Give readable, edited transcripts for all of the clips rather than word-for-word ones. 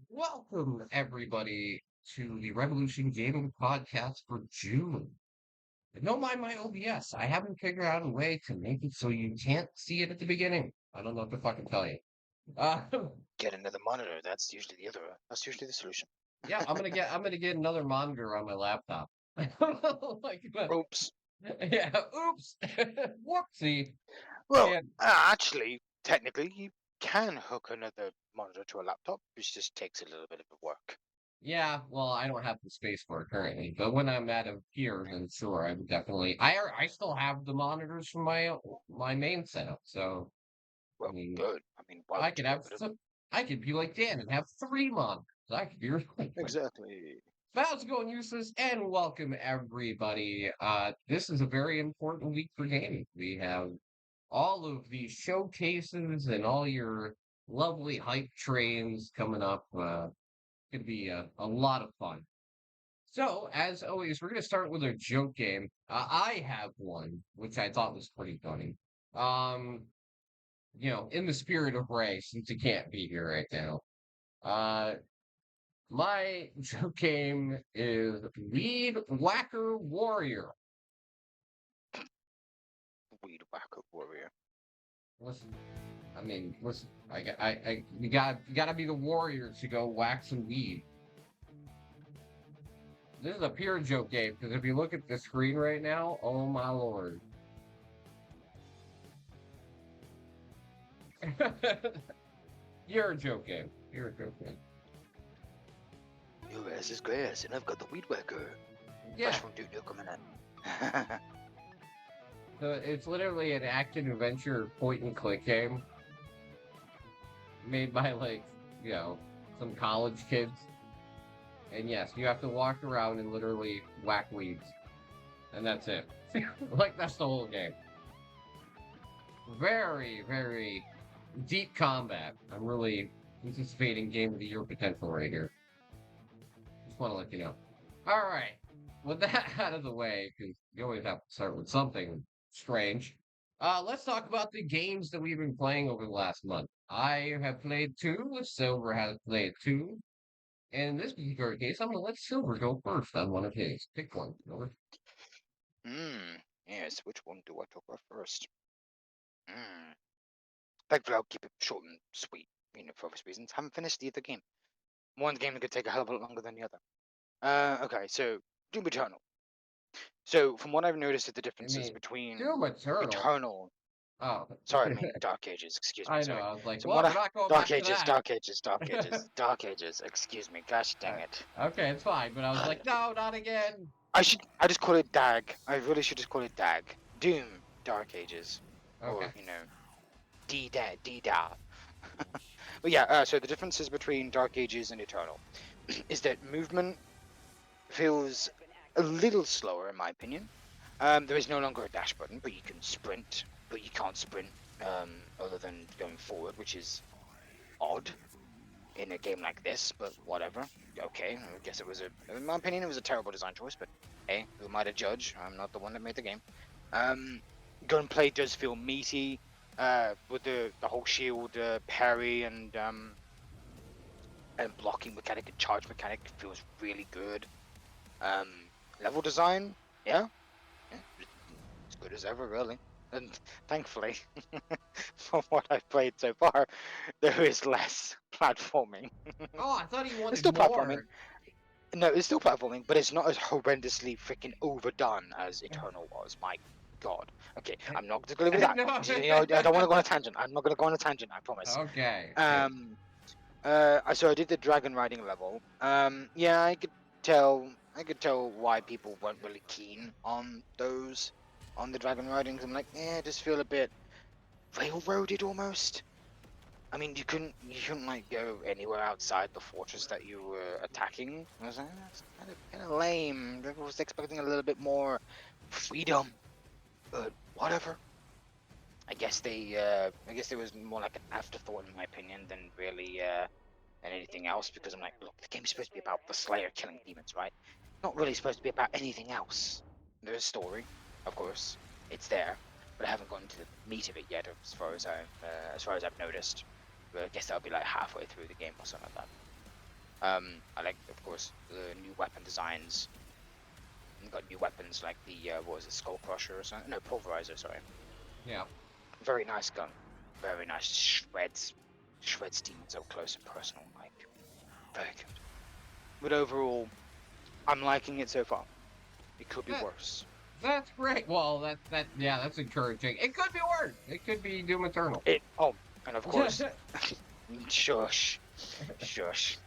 Welcome, everybody, to the Revolution Gaming Podcast for June. Don't mind my OBS. I haven't figured out a way to make it so you can't see it at the beginning. I don't know what to fucking tell you. Uh, Get another monitor. That's usually the solution. yeah, I'm gonna get another monitor on my laptop. I don't know, like, Oops. yeah, oops, whoopsie. Well, And actually, technically, you can hook another monitor to a laptop. It just takes a little bit of work. yeah, well, I don't have the space for it currently, but when I'm out of here, then sure, I would definitely. I still have the monitors from my main setup, so I Well, mean, good. I mean, why I would could you get have rid of them? some. I could be like Dan and have three monitors. I could be really quick. Exactly. How's it going, useless? And welcome everybody. This is a very important week for gaming. We have all of these showcases and all your lovely hype trains coming up. Could be a lot of fun. So, as always, we're going to start with a joke game. I have one, which I thought was pretty funny. Um, in the spirit of Ray, since he can't be here right now. Uh, my joke game is Weed Whacker Warrior. Weed whacker warrior. Listen, I mean, listen, you gotta be the warrior to go whack some weed. This is a pure joke game because if you look at the screen right now, oh my lord. You're a joke game. You're a joke game. Your ass is grass, and I've got the weed whacker. Yeah. Fresh from Duke coming in. So it's literally an action adventure point and click game made by some college kids. And yes, you have to walk around and literally whack weeds. And that's it. That's the whole game. Very, very deep combat. I'm really anticipating Game of the Year potential right here. Just want to let you know. All right. With that out of the way, because you always have to start with something strange. Let's talk about the games that we've been playing over the last month. I have played two. Silver has played two. In this particular case, I'm gonna let Silver go first on one of his. Pick one. Silver. Yes, which one do I talk about first? Thankfully, I'll keep it short and sweet, for obvious reasons. Haven't finished either game. One game that could take a hell of a lot longer than the other. Okay, so Doom Eternal. So, from what I've noticed, the I differences mean, between Doom Eternal. Eternal. Oh, Sorry, I mean Dark Ages. Excuse me. I know. Sorry. I was like, So well, what? we're not going Dark back to Ages. that. Dark Ages. Dark Ages. Dark Ages. Excuse me. Gosh dang it. Okay, it's fine. But I was like, no, not again. I just call it DAG. I really should just call it DAG. Doom Dark Ages, Okay. or D-Da. But yeah. So the differences between Dark Ages and Eternal is that movement feels a little slower, in my opinion. There is no longer a dash button, but you can sprint, but you can't sprint other than going forward, which is odd in a game like this, but whatever. Okay, I guess in my opinion, it was a terrible design choice, but hey, who am I to judge? I'm not the one that made the game. Gunplay does feel meaty, with the whole shield parry and blocking mechanic and charge mechanic feels really good. Level design, yeah, as good as ever, really. And thankfully, from what I've played so far, there is less platforming. Oh, I thought he There's wanted still platforming. more. No, it's still platforming, but it's not as horrendously freaking overdone as Eternal was. My God. Okay, I'm not going to go with that. No. You know, I don't want to go on a tangent. I'm not going to go on a tangent. I promise. Okay. Okay. Um. So I did the dragon riding level. Yeah, I could tell. I could tell why people weren't really keen on those, on the dragon riding. I'm like, I just feel a bit railroaded almost. I mean, you couldn't like go anywhere outside the fortress that you were attacking. I was like, that's kind of lame. I was expecting a little bit more freedom, but whatever. I guess it was more like an afterthought in my opinion than really than anything else, because I'm like, look, the game's supposed to be about the Slayer killing demons, right? Not really supposed to be about anything else. There's a story, of course, it's there, but I haven't gone into the meat of it yet, as far as I've noticed. But I guess that'll be like halfway through the game or something like that. I like, of course, the new weapon designs. We've got new weapons like the what was it, Skull Crusher or something? No, Pulverizer. Sorry. Yeah. Very nice gun. Very nice. Shreds demons up close and personal. Like, very good. But overall, I'm liking it so far. It could be That, worse. that's great. Well, yeah, that's encouraging. It could be worse. It could be Doom Eternal. And of course, shush, shush.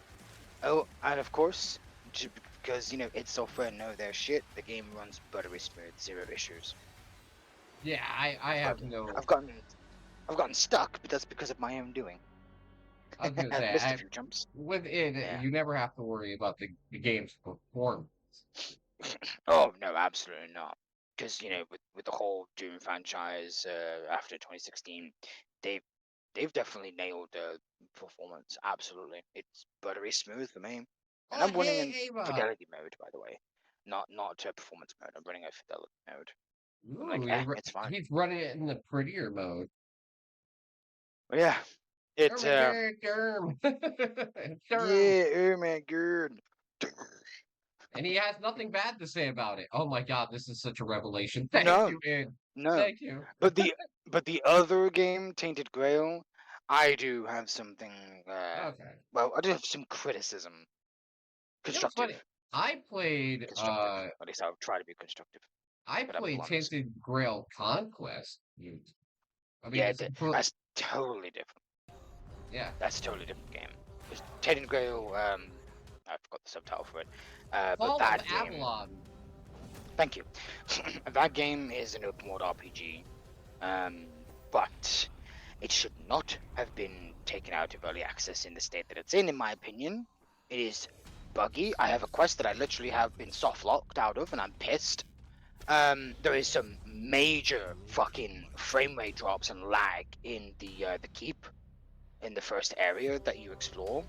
Oh, and of course, because id Software know their shit, the game runs buttery smooth, zero issues. Yeah, I have no. I've gotten stuck, but that's because of my own doing. I was gonna I've say, missed a few jumps. with it, Yeah. you never have to worry about the game's performance. Oh no, absolutely not. Because with the whole Doom franchise after 2016, they've they've definitely nailed the performance. Absolutely, it's buttery smooth for me. And Oh, I'm running hey, in Ava. fidelity mode, by the way, not performance mode. I'm running a fidelity mode. I'm like, Ooh, it's fine. he's running it in the prettier mode. But yeah, it Derm. Derm. yeah, oh my god. And he has nothing bad to say about it. Oh my god, this is such a revelation. Thank No, you, Ed. no. Thank you. But the other game, Tainted Grail, I do have something. Okay. Well, I do have some criticism. You know, it's Constructive. funny. I played Constructive. At least I'll try to be constructive. I But I'm played blunt. Tinted Grail Conquest. I mean, Yeah, it's that's totally different. yeah. That's a totally different game. Because Tainted Grail, I forgot the subtitle for it. But Fall of that game. Avalon. Thank you. That game is an open world RPG. But it should not have been taken out of early access in the state that it's in my opinion. It is buggy. I have a quest that I literally have been soft locked out of, and I'm pissed. There is some major fucking frame rate drops and lag in the keep in the first area that you explore.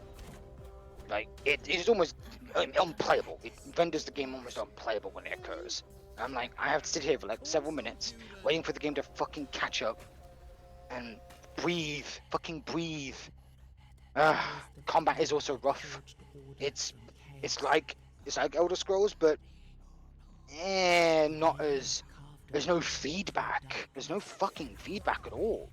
Like it is almost unplayable. It renders the game almost unplayable when it occurs. I'm like, I have to sit here for like several minutes waiting for the game to fucking catch up and breathe, fucking breathe. Combat is also rough. It's like Elder Scrolls, but not as. There's no feedback. There's no fucking feedback at all,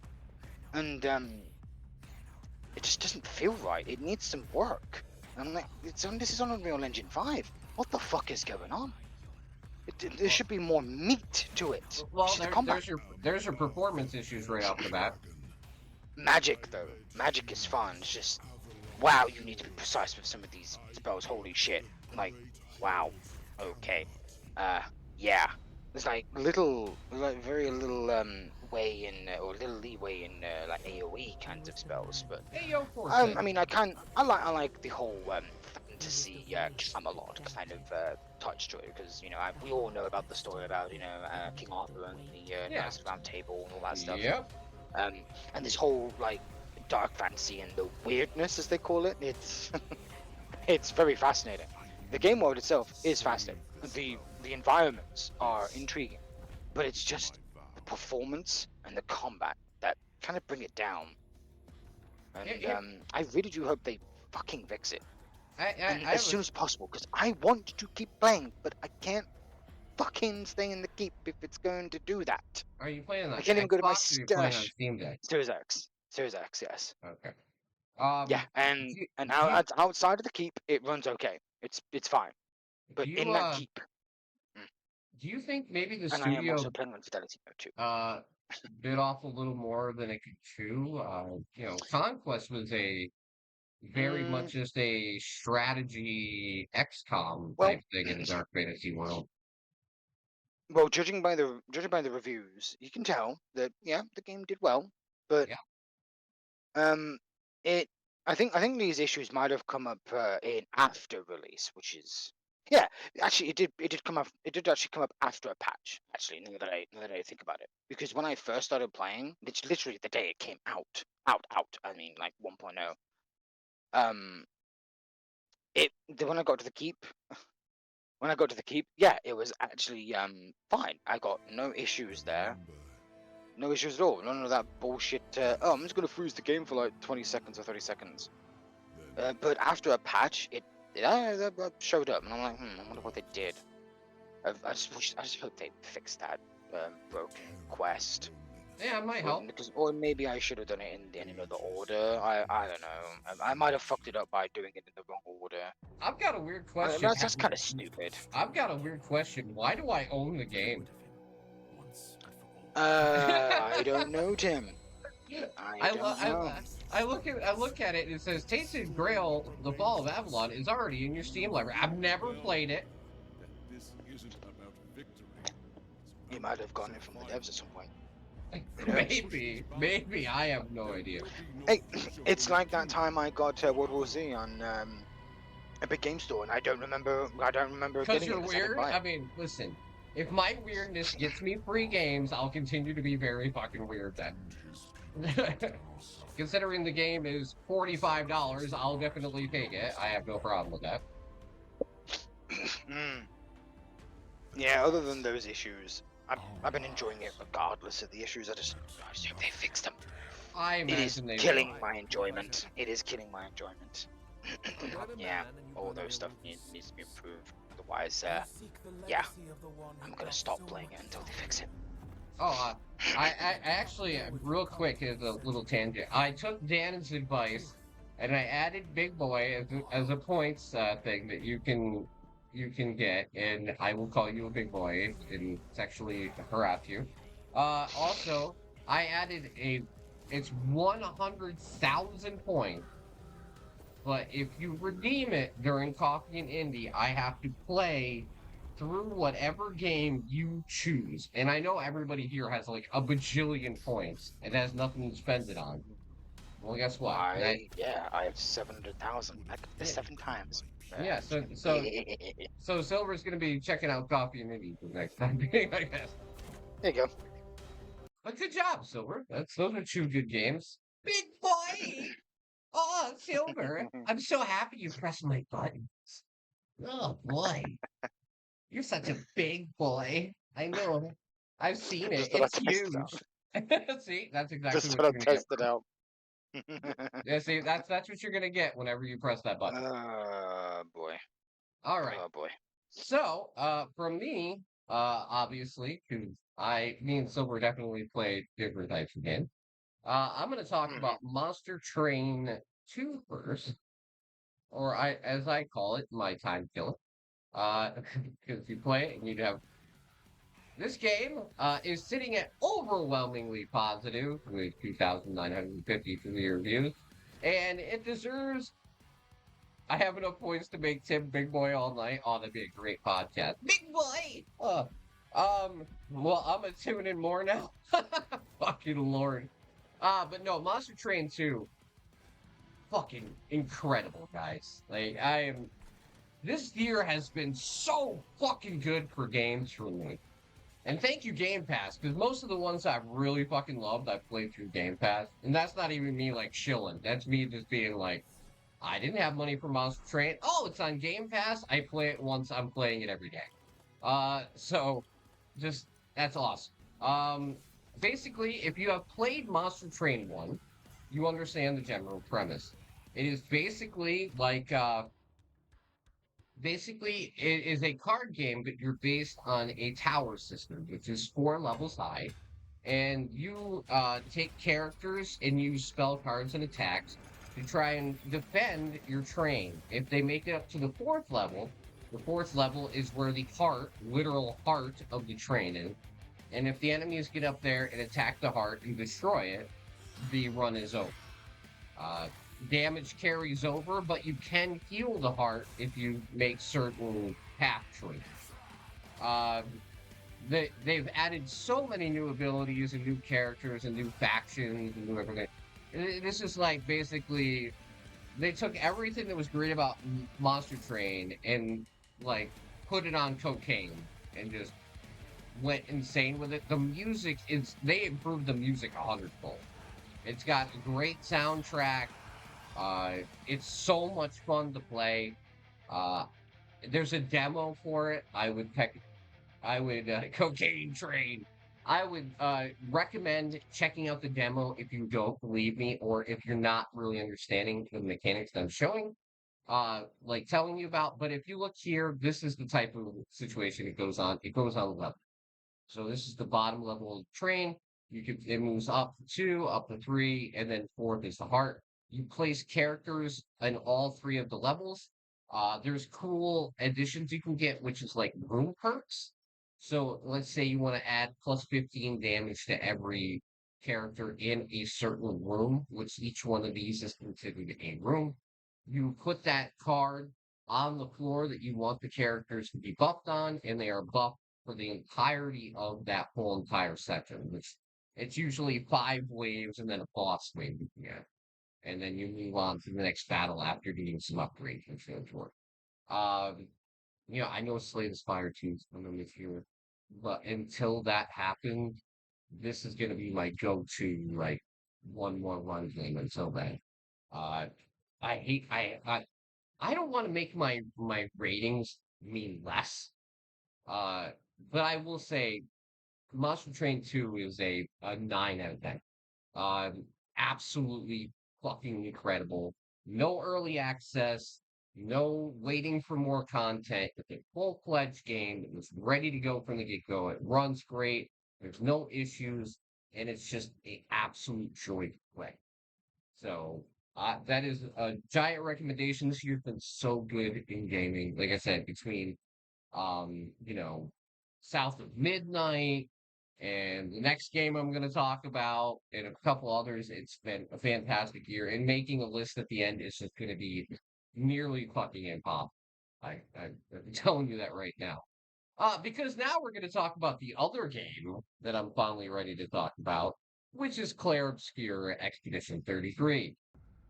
and it just doesn't feel right. It needs some work. I'm like, this is on Unreal Engine 5. What the fuck is going on? There should be more meat to it. Well, there's your performance issues right off the bat. Magic though, magic is fun. It's just, wow, you need to be precise with some of these spells. Holy shit! Like, wow. Okay. Yeah. There's like very little way in or little leeway in like AOE kinds of spells, but Hey, yo, course. I mean, I like the whole fantasy Camelot kind of touch to it, because we all know about the story about King Arthur and the Knights of the Round Table and all that stuff. Yep. And this whole like dark fantasy and the weirdness, as they call it, it's it's very fascinating. The game world itself is fascinating. The environments are intriguing, but it's just the performance and the combat that kind of bring it down. And I really do hope they fucking fix it. As soon as possible, because I want to keep playing, but I can't fucking stay in the keep if it's going to do that. Are you playing on I can't even go to my Xbox or are you playing on stash. Steam Deck? Series X, yes. Okay. Yeah, and outside of the keep, it runs okay. It's fine. But Do you in that keep, do you think maybe the and I am studio also playing on Fidelity Mode too. bit off a little more than it could chew? Conquest was a very Mm, much just a strategy XCOM well, type thing in the dark fantasy world. well, judging by the reviews, you can tell that yeah, the game did well, but Yeah. um, it I think these issues might have come up in after release, which is yeah, actually it did actually come up after a patch. Actually, now that I think about it, because when I first started playing, it's literally the day it came out. I mean, like 1.0. Um, when I got to the keep, yeah, it was actually fine. I got no issues there. No issues at all. None of that bullshit. Oh, I'm just gonna freeze the game for like 20 seconds or 30 seconds. But after a patch, it showed up, and I'm like, I wonder what they did. I just hope they fixed that broken quest. Yeah, it might help. Or maybe I should have done it in another order. I don't know. I might have fucked it up by doing it in the wrong order. I've got a weird question. That's kind of stupid. I've got a weird question. Why do I own the game? I don't know, Tim. I look at it and it says Tainted Grail: The Fall of Avalon is already in your Steam library. I've never played it. You might have gotten it from the devs at some point. Maybe I have no idea. Hey, it's like that time I got World War Z on Epic Game Store, and I don't remember. Because you're weird. I mean, listen. If my weirdness gets me free games, I'll continue to be very fucking weird then. Considering the game is $45, I'll definitely take it. I have no problem with that. Yeah, other than those issues, I've been enjoying it regardless of the issues. I just hope they fix them. It is killing my enjoyment. It is killing my enjoyment. Yeah, all those stuff needs to be improved. Otherwise, yeah, I'm gonna stop playing it until they fix it. Oh, I actually, real quick, as a little tangent, I took Dan's advice and I added Big Boy as a points thing that you can get, and I will call you a big boy and sexually harass you. Also, I added it's 100,000 points. But if you redeem it during Coffee and Indie, I have to play through whatever game you choose. And I know everybody here has like a bajillion points and has nothing to spend it on. Well, guess what? I have 700,000. I could do 7 times. Yeah, so Silver's gonna be checking out Coffee and Indie for the next time, I guess. There you go. But good job, Silver. Those are 2 good games. Big boy! Oh, Silver, I'm so happy you pressed my buttons. Oh, boy. You're such a big boy. I know. I've seen it. It's huge. See, that's exactly what you're gonna get. Out. Yeah, see, that's what you're gonna get whenever you press that button. Boy. All right. Oh boy. So, from me, obviously, because me and Silver definitely played different types of games. I'm going to talk about Monster Train 2 first, or as I call it, my time killer. Because you play it and you'd have this game is sitting at overwhelmingly positive with 2,953 reviews, and it deserves. I have enough points to make Tim Big Boy all night. Oh, that'd be a great podcast. Big Boy. Well, I'm gonna tune in more now. Fucking Lord. But no, Monster Train 2, fucking incredible, guys. Like, this year has been so fucking good for games for me. And thank you, Game Pass, because most of the ones I've really fucking loved, I've played through Game Pass. And that's not even me, like, shilling. That's me just being like, I didn't have money for Monster Train. Oh, it's on Game Pass. I play it once. I'm playing it every day. So, just, that's awesome. Basically, if you have played Monster Train 1, you understand the general premise. It is basically like, it is a card game, but you're based on a tower system, which is 4 levels high. And you take characters and use spell cards and attacks to try and defend your train. If they make it up to the fourth level is where the heart, literal heart of the train is. And if the enemies get up there and attack the heart and destroy it, the run is over. Uh, Damage carries over, but you can heal the heart if you make certain path choices. Uh, they've added so many new abilities and new characters and new factions and new everything. This is like basically they took everything that was great about Monster Train and like put it on cocaine and just went insane with it. The music is they improved the music 100-fold. It's got a great soundtrack. It's so much fun to play. Uh, there's a demo for it. Cocaine Train. I would recommend checking out the demo if you don't believe me or if you're not really understanding the mechanics that I'm showing, like telling you about. But if you look here, this is the type of situation it goes on. It goes on level. So this is the bottom level of the train. It moves up to 2, up to 3, and then 4th is the heart. You place characters in all 3 of the levels. There's cool additions you can get, which is like room perks. So let's say you want to add plus 15 damage to every character in a certain room, which each one of these is considered a room. You put that card on the floor that you want the characters to be buffed on, and they are buffed for the entirety of that whole entire section, which it's usually 5 waves and then a boss wave you can get. And then you move on to the next battle after doing some upgrades and so forth. Um, I know Slay the Spire 2 is coming this year, but until that happens, this is gonna be my go-to like one more run game until then. Uh, I hate I don't want to make my ratings mean less. Uh, but I will say Monster Train 2 is a 9 out of 10. Um, Absolutely fucking incredible. No early access, no waiting for more content. It's a full-fledged game. It was ready to go from the get-go. It runs great. There's no issues, and it's just an absolute joy to play. So that is a giant recommendation. This year's been so good in gaming. Like I said, between you know, South of Midnight, and the next game I'm going to talk about, and a couple others. It's been a fantastic year, and making a list at the end is just going to be nearly fucking impossible. I'm telling you that right now. Because now we're going to talk about the other game that I'm finally ready to talk about, which is Clair Obscur Expedition 33,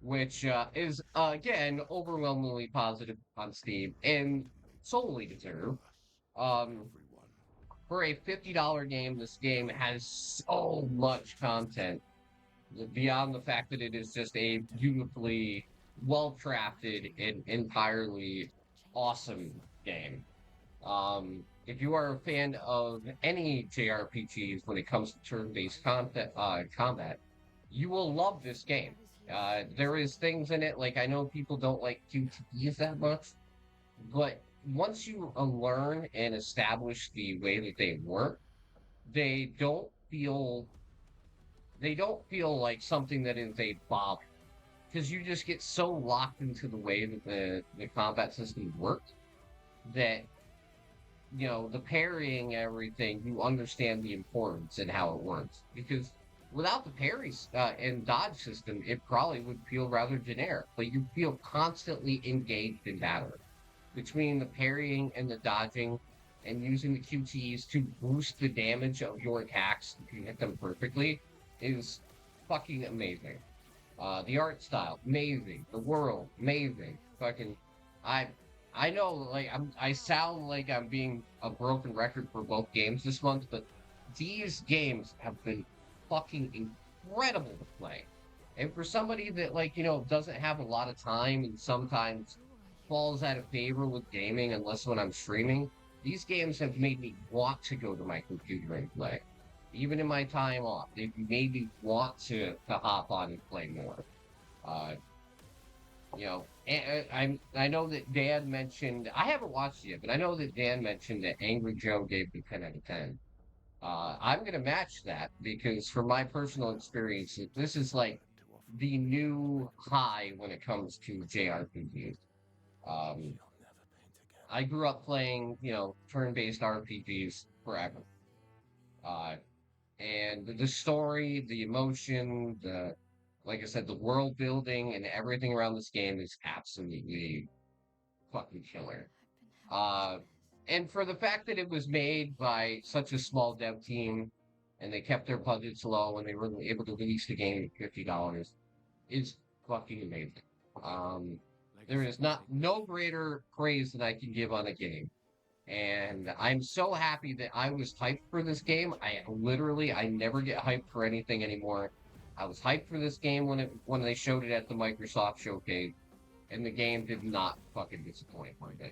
which is again overwhelmingly positive on Steam and solely deserved. Um, for a $50 game, this game has so much content beyond the fact that it is just a beautifully well crafted and entirely awesome game. If you are a fan of any JRPGs when it comes to turn-based combat, you will love this game. There is things in it like I know people don't like QTEs that much, but once you learn and establish the way that they work, they don't feel they don't feel like something that is a bother because you just get so locked into the way that the combat system works that the parrying everything you understand the importance and how it works because without the parries and dodge system it probably would feel rather generic but you feel constantly engaged in battle between the parrying and the dodging and using the QTEs to boost the damage of your attacks if you hit them perfectly is fucking amazing. The art style, amazing. The world, amazing. Fucking, I, I know, like I sound like I'm being a broken record for both games this month, but these games have been fucking incredible to play. And for somebody that doesn't have a lot of time and sometimes falls out of favor with gaming unless when I'm streaming, these games have made me want to go to my computer and play. Even in my time off, they've made me want to hop on and play more. Uh, I know that Dan mentioned I haven't watched it yet, but I know that Dan mentioned that Angry Joe gave the 10 out of 10. I'm gonna match that because from my personal experience, this is like the new high when it comes to JRPGs. Um, I grew up playing, turn-based RPGs forever. Uh, and the story, the emotion, like I said, the world building and everything around this game is absolutely fucking killer. Uh, and for the fact that it was made by such a small dev team and they kept their budgets low and they were able to release the game at $50 is fucking amazing. Um, there is no greater praise that I can give on a game. And I'm so happy that I was hyped for this game. I never get hyped for anything anymore. I was hyped for this game when they showed it at the Microsoft showcase, and the game did not fucking disappoint me.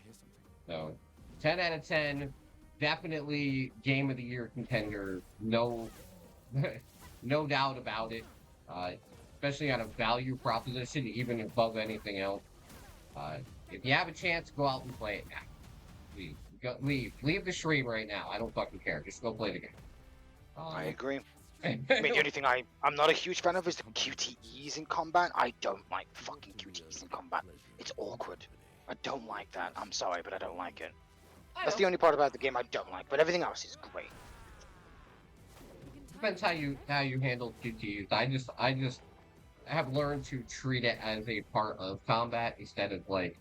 So, 10 out of 10, definitely game of the year contender. No, no doubt about it. Uh, Especially on a value proposition, even above anything else. Uh, if you have a chance, go out and play it now. Leave the stream right now. I don't fucking care. Just go play the game. I agree. I mean, the only thing I'm not a huge fan of is the QTEs in combat. I don't like fucking QTEs in combat. It's awkward. I don't like that. I'm sorry, but I don't like it. That's the only part about the game I don't like, but everything else is great. Depends how you handle QTEs. I just have learned to treat it as a part of combat instead of like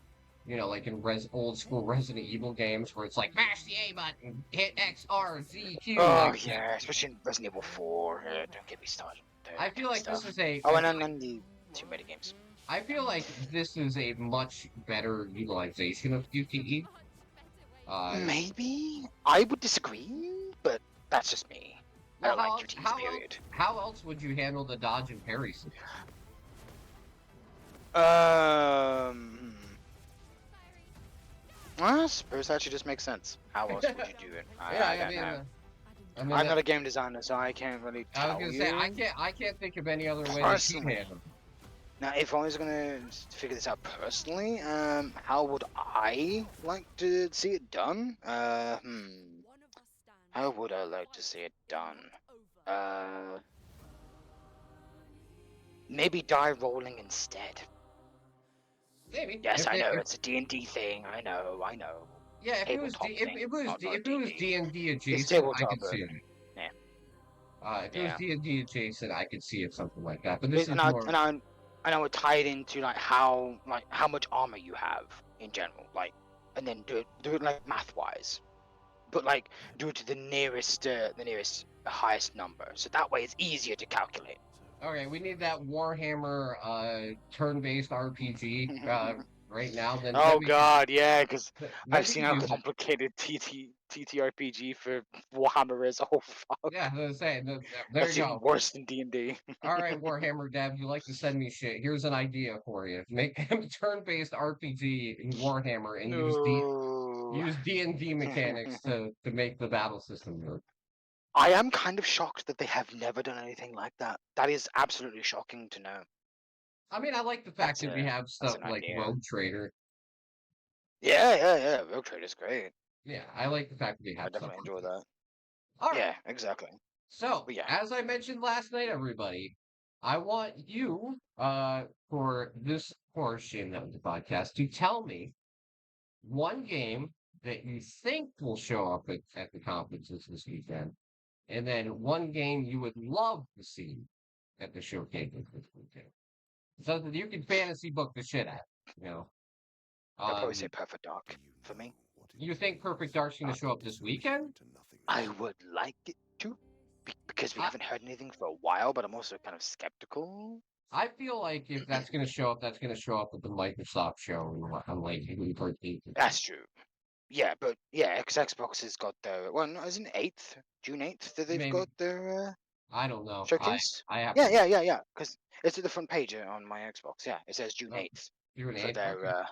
in old school Resident Evil games where it's like mash the A button, hit X, R, Z, Q. Oh yeah, especially in Resident Evil 4. Don't get me started. I feel like this is a. Oh, and then the two mini games. I feel like this is a much better utilization of QTE. Maybe I would disagree, but that's just me. I don't like QTEs, period. How else would you handle the dodge and parry system? I suppose that should just make sense. How else would you do it? I don't know. I'm not a game designer, so I can't really tell I was you. gonna say I can't think of any other way to handle. Now, if I was gonna figure this out personally, how would I like to see it done? How would I like to see it done? Maybe die rolling instead. Maybe. Yes, I know it's a D&D thing. I know. Yeah, if it was D&D adjacent, I could see it. Yeah. If it was D&D adjacent, I could see it something like that. But this is more. And I would tie it into how much armor you have in general, and then do it like math wise, but do it to the nearest highest number, so that way it's easier to calculate. Okay, we need that Warhammer turn-based RPG right now. Then God, yeah, because I've seen how complicated TTRPG for Warhammer is. Oh fuck. Yeah, I was saying there That's you even go. worse than D&D. All right, Warhammer dev, you like to send me shit. Here's an idea for you: make a turn-based RPG in Warhammer and use D&D mechanics to make the battle system work. I am kind of shocked that they have never done anything like that. That is absolutely shocking to know. I mean, I like the fact that we have stuff like Rogue Trader. Yeah. Rogue Trader is great. Yeah, I like the fact that we have. I definitely enjoy that. All right. Yeah, exactly. So, as I mentioned last night, everybody, I want you, for this portion of the podcast, to tell me one game that you think will show up at the conferences this weekend, and then one game you would love to see at the showcase this weekend. So that you can fantasy book the shit out, I'd probably say Perfect Dark for me. You think Perfect Dark's going to show up this weekend? I would like it to, because we haven't heard anything for a while, but I'm also kind of skeptical. I feel like if that's going to show up, that's going to show up at the Microsoft show on like June 13th. That's true. Yeah, but Xbox has got their isn't 8th, June 8th that they've got their I don't know. Showcase? I have Yeah. Because it's at the front page on my Xbox. Yeah, it says June 8th. June 8th. For their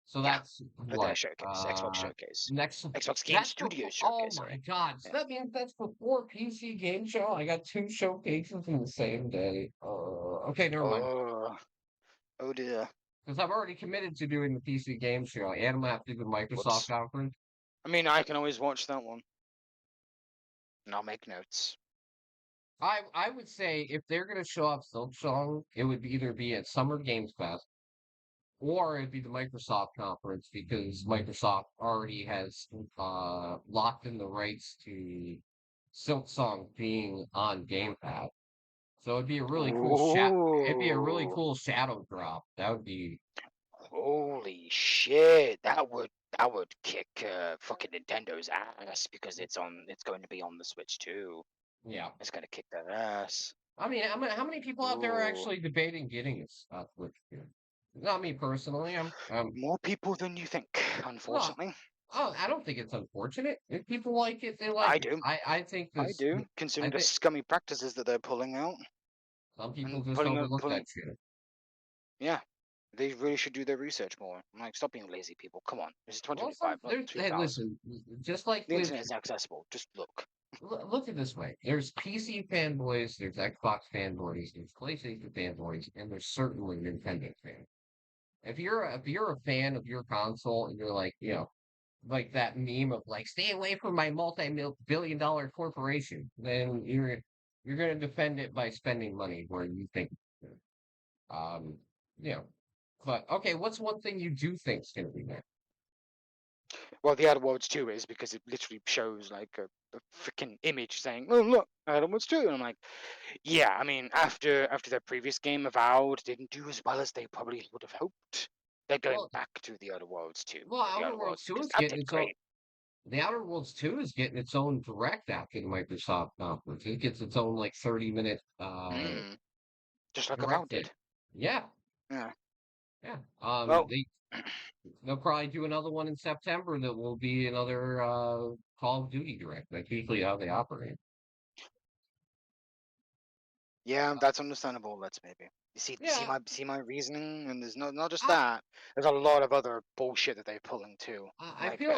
so that's their showcase, Xbox showcase. Next Xbox Game Studios showcase. Oh my god! So that means that's before PC Game Show. I got 2 showcases in the same day. Okay, never mind. Oh dear. Because I've already committed to doing the PC Game Show, and I'm gonna have to do the Microsoft conference. I mean, I can always watch that one, and I'll make notes. I would say if they're gonna show off Silksong, it would either be at Summer Games Fest or it'd be the Microsoft conference because Microsoft already has locked in the rights to Silksong being on Game Pass. So it'd be a really Ooh, cool shadow drop. That would be holy shit! That would kick fucking Nintendo's ass because it's going to be on the Switch too. yeah. It's gonna kick their ass. I mean, how many people out there are Ooh, actually debating getting a Switch here? Not me personally. more people than you think, Well, unfortunately. oh, I don't think it's unfortunate. If people like it, they like I it. do. I think I this. do, I considering the think scummy practices that they're pulling out some people and just pulling out, overlook that pulling. shit. Yeah, they really should do their research more. I'm like, stop being lazy, people. Come on, this is Well, 2025, some not there's hey, 2000. listen, just like The with internet is accessible. Just look. look at this way. There's PC fanboys, there's Xbox fanboys, there's PlayStation fanboys, and there's certainly Nintendo fans. If you're a fan of your console and you're like, like that meme of like, stay away from my multi-billion-dollar corporation, then you're gonna defend it by spending money where you think, um, you know. But okay, what's one thing you do think is gonna be there? Well, the Outer Worlds 2 is because it literally shows like a freaking image saying, "Oh look, Outer Worlds 2," and I'm like, yeah. I mean, after their previous game, Avowed didn't do as well as they probably would have hoped. They're going Well, back to the Outer Worlds 2 well, or the Outer Outer Worlds Worlds 2 because is that getting did its own. great. The Outer Worlds 2 is getting its own direct after the Microsoft conference. It gets its own like 30-minute Mm, just like direct Avowed thing. did. Yeah, Yeah. yeah. Well, They'll probably do another one in September that will be another Call of Duty direct. That's usually how they operate. yeah, that's understandable. Let's maybe see Yeah, my reasoning, and there's not just I that. There's a lot of other bullshit that they're pulling too. I Like, feel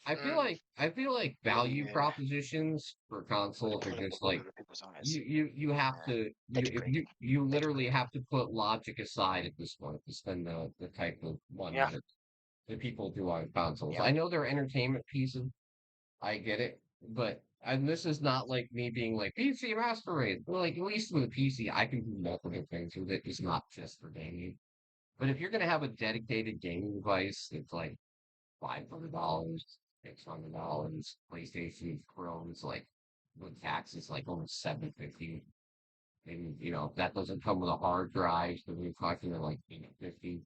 I feel like value yeah, propositions for but they're consoles are pulling the just wool like over people's eyes. you have Yeah, to they're you if degrading. you They're literally degrading. have to put logic aside at this point to spend the type of money Yeah, that people do on consoles. yeah. I know they're entertainment pieces. I get it, but and this is not like me being like PC master race. Well, like at least with a PC, I can do multiple things with it. It's not just for gaming. But if you're gonna have a dedicated gaming device, it's like $500, $600. PlayStation Pro is like with taxes like almost 750. And that doesn't come with a hard drive, so we're talking like 850.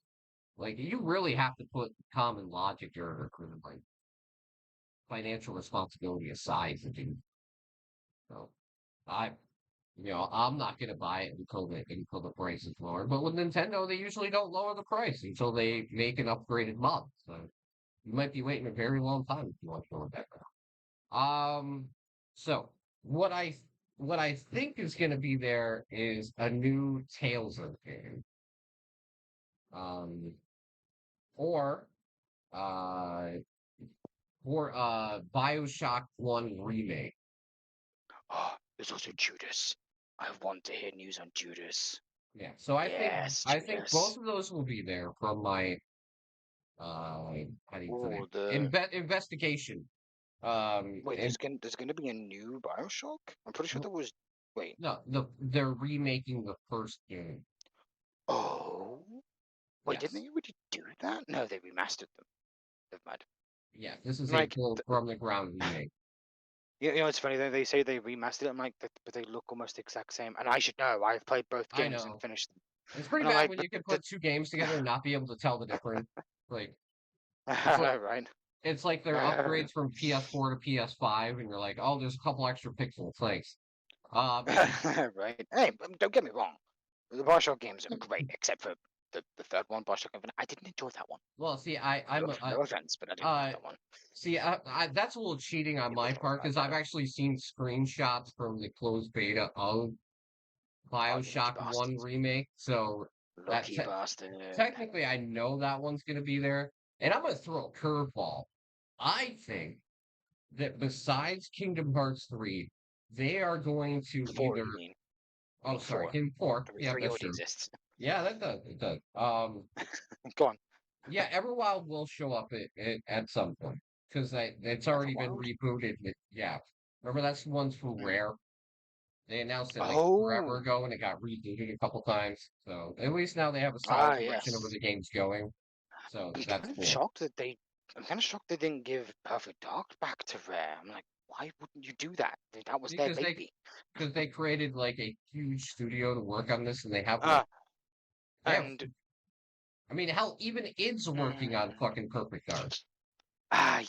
Like you really have to put common logic or like financial responsibility aside to do so. I I'm not gonna buy it until the price is lower. But with Nintendo, they usually don't lower the price until they make an upgraded mod. So you might be waiting a very long time if you want to go with that route. So what I what I think is gonna be there is a new Tales of game. Um or uh BioShock 1 remake. Oh, there's also Judas. I want to hear news on Judas. Yeah. So Yes, I think Judas. both of those will be there from my how do you put it? Oh, the Investigation. wait. And There's gonna be a new Bioshock. I'm pretty sure there was. Wait. no, they're remaking the first game. Oh, wait. Didn't Yes. they already do that? No, they remastered them. Never mind. Yeah, this is a Like, full from the ground remake. it's funny. They say they remastered it. I'm like, but they look almost the exact same. And I should know. I've played both I games and know. finished them. It's pretty And I'm bad like, when but you can put two games together and not be able to tell the difference. Like it's like right. it's like their upgrades from PS4 to PS5, and you're like, oh, there's a couple extra pixels. Thanks. Um, Right. Hey, don't get me wrong. The Bioshock games are great, except for the third one, Bioshock Infinite. I didn't enjoy that one. well, see, No, no offense, but I didn't like uh, that one. see, that's a little cheating on People my talk part about because I've better. actually seen screenshots from the closed beta of Oh, you lucky BioShock 1 bastards. remake. So that Lucky bastard. technically I know that one's going to be there. And I'm going to throw a curveball. I think that besides Kingdom Hearts 3, they are going to Four, either, you mean? You oh, mean sorry, four? Kingdom 4. Three, Yeah, three that's already true. exists. Yeah, that does. It does. Go on. Yeah, Everwild will show up at some point because it's already been Everwild? rebooted. Yeah, remember that's the ones for Hmm. Rare. They announced it like forever Oh, ago, and it got rebooted a couple times. So at least now they have a solid direction of where yes. the game's going. So I'm that's kind of cool. shocked that they. I'm kind of shocked they didn't give Perfect Dark back to Rare. I'm like, why wouldn't you do that? That was their Because baby. they created like a huge studio to work on this, and Uh, they have. and I mean, hell, even id's working on mm, fucking Perfect Dark.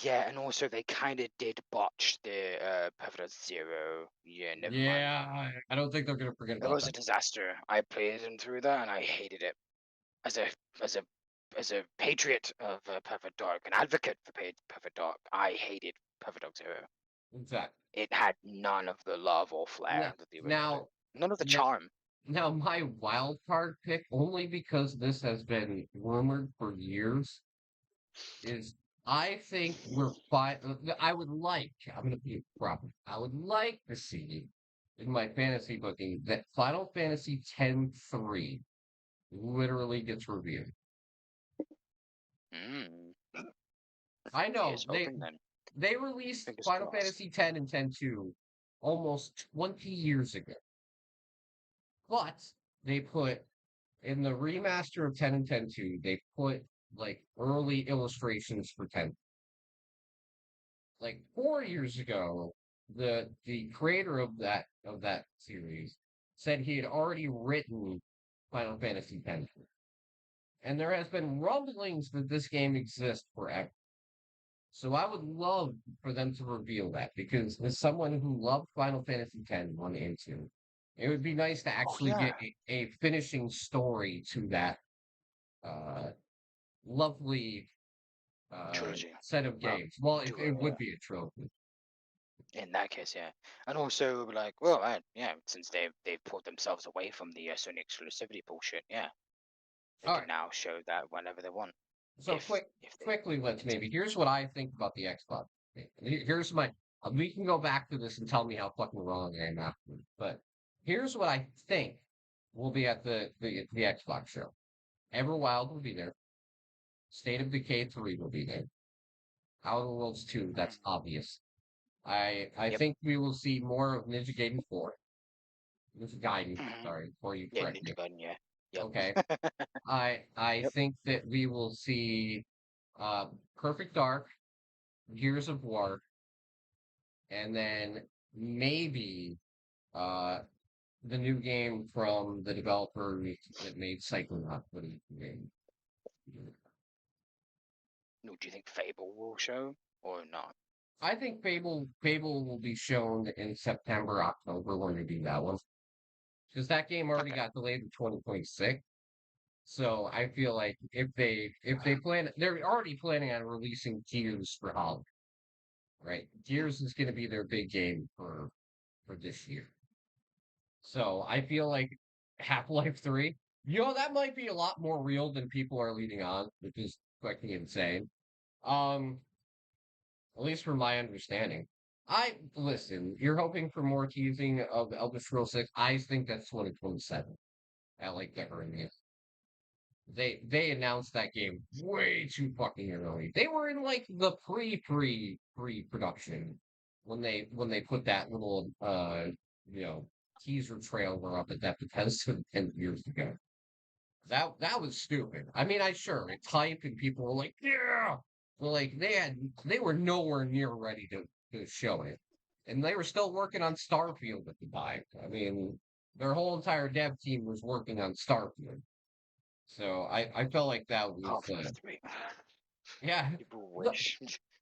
yeah, and also they kind of did botch the Perfect Dark Zero. Yeah, never mind. Yeah, I don't think they're gonna forget It about was a that. disaster. I played them through that, and I hated it. As a as a as a patriot of Perfect Dark, an advocate for Perfect Dark, I hated Perfect Dark Zero. Exactly. It had none of the love or Now, flair that the original did. now, None of the now, charm. now, my wild card pick, only because this has been rumored for years, is I think we're fine. I would like, I'm going to be proper. I would like to see in my fantasy booking that Final Fantasy X-3 literally gets revealed. Mm. I know Here's hoping then. they released Fingers Final crossed. Fantasy X and X-2 almost 20 years ago, but they put in the remaster of 10 and 10-2, they put like early illustrations for 10. Like 4 years ago, the creator of that series said he had already written Final Fantasy X. And there has been rumblings that this game exists forever. So I would love for them to reveal that because as someone who loved Final Fantasy X 1 and 2, it would be nice to Oh actually yeah, get a finishing story to that uh, lovely trilogy. set of Well, games. Well, it duo. would be a trilogy. In that case, yeah. And also, like, well, yeah, since they've pulled themselves away from the Sony exclusivity bullshit, yeah, they All can right. now show that whenever they want, So if they quickly, let's maybe. continue. Here's what I think about the Xbox. Here's my. We can go back to this and tell me how fucking wrong I am afterwards. But here's what I think will be at the Xbox show. Everwild will be there. State of Decay 3 will be there. Outer Worlds 2, Mhm. that's obvious. I Yep. think we will see more of Ninja Gaiden 4. Ninja Gaiden, Hmm. sorry, before you Yeah, correct Ninja me. Gaiden, yeah. Yep. Okay. I Yep. think that we will see uh Perfect Dark, Gears of War, and then maybe uh the new game from the developer that made Psychonaut. What is the name? No, do you think Fable will show or not? I think Fable will be shown in September, October when they do that one. Because that game already Okay. got delayed to 2026. So I feel like if they plan they're already planning on releasing Gears for holiday, right? Gears is gonna be their big game for this year. So I feel like Half-Life 3, that might be a lot more real than people are leading on, which is fucking insane. Um, at least from my understanding. I listen, you're hoping for more teasing of Elder Scrolls 6. I think that's 2027 at like the earliest. They announced that game way too fucking early. They were in like the pre-production when they put that little you know teaser trailer up at that Bethesda 10 years ago. That was stupid. I mean, I sure it's hype and people were like, yeah, but like they were nowhere near ready to show it, and they were still working on Starfield at the time. I mean, their whole entire dev team was working on Starfield. So I felt like that was Half-Life 3. yeah. People Look, wish.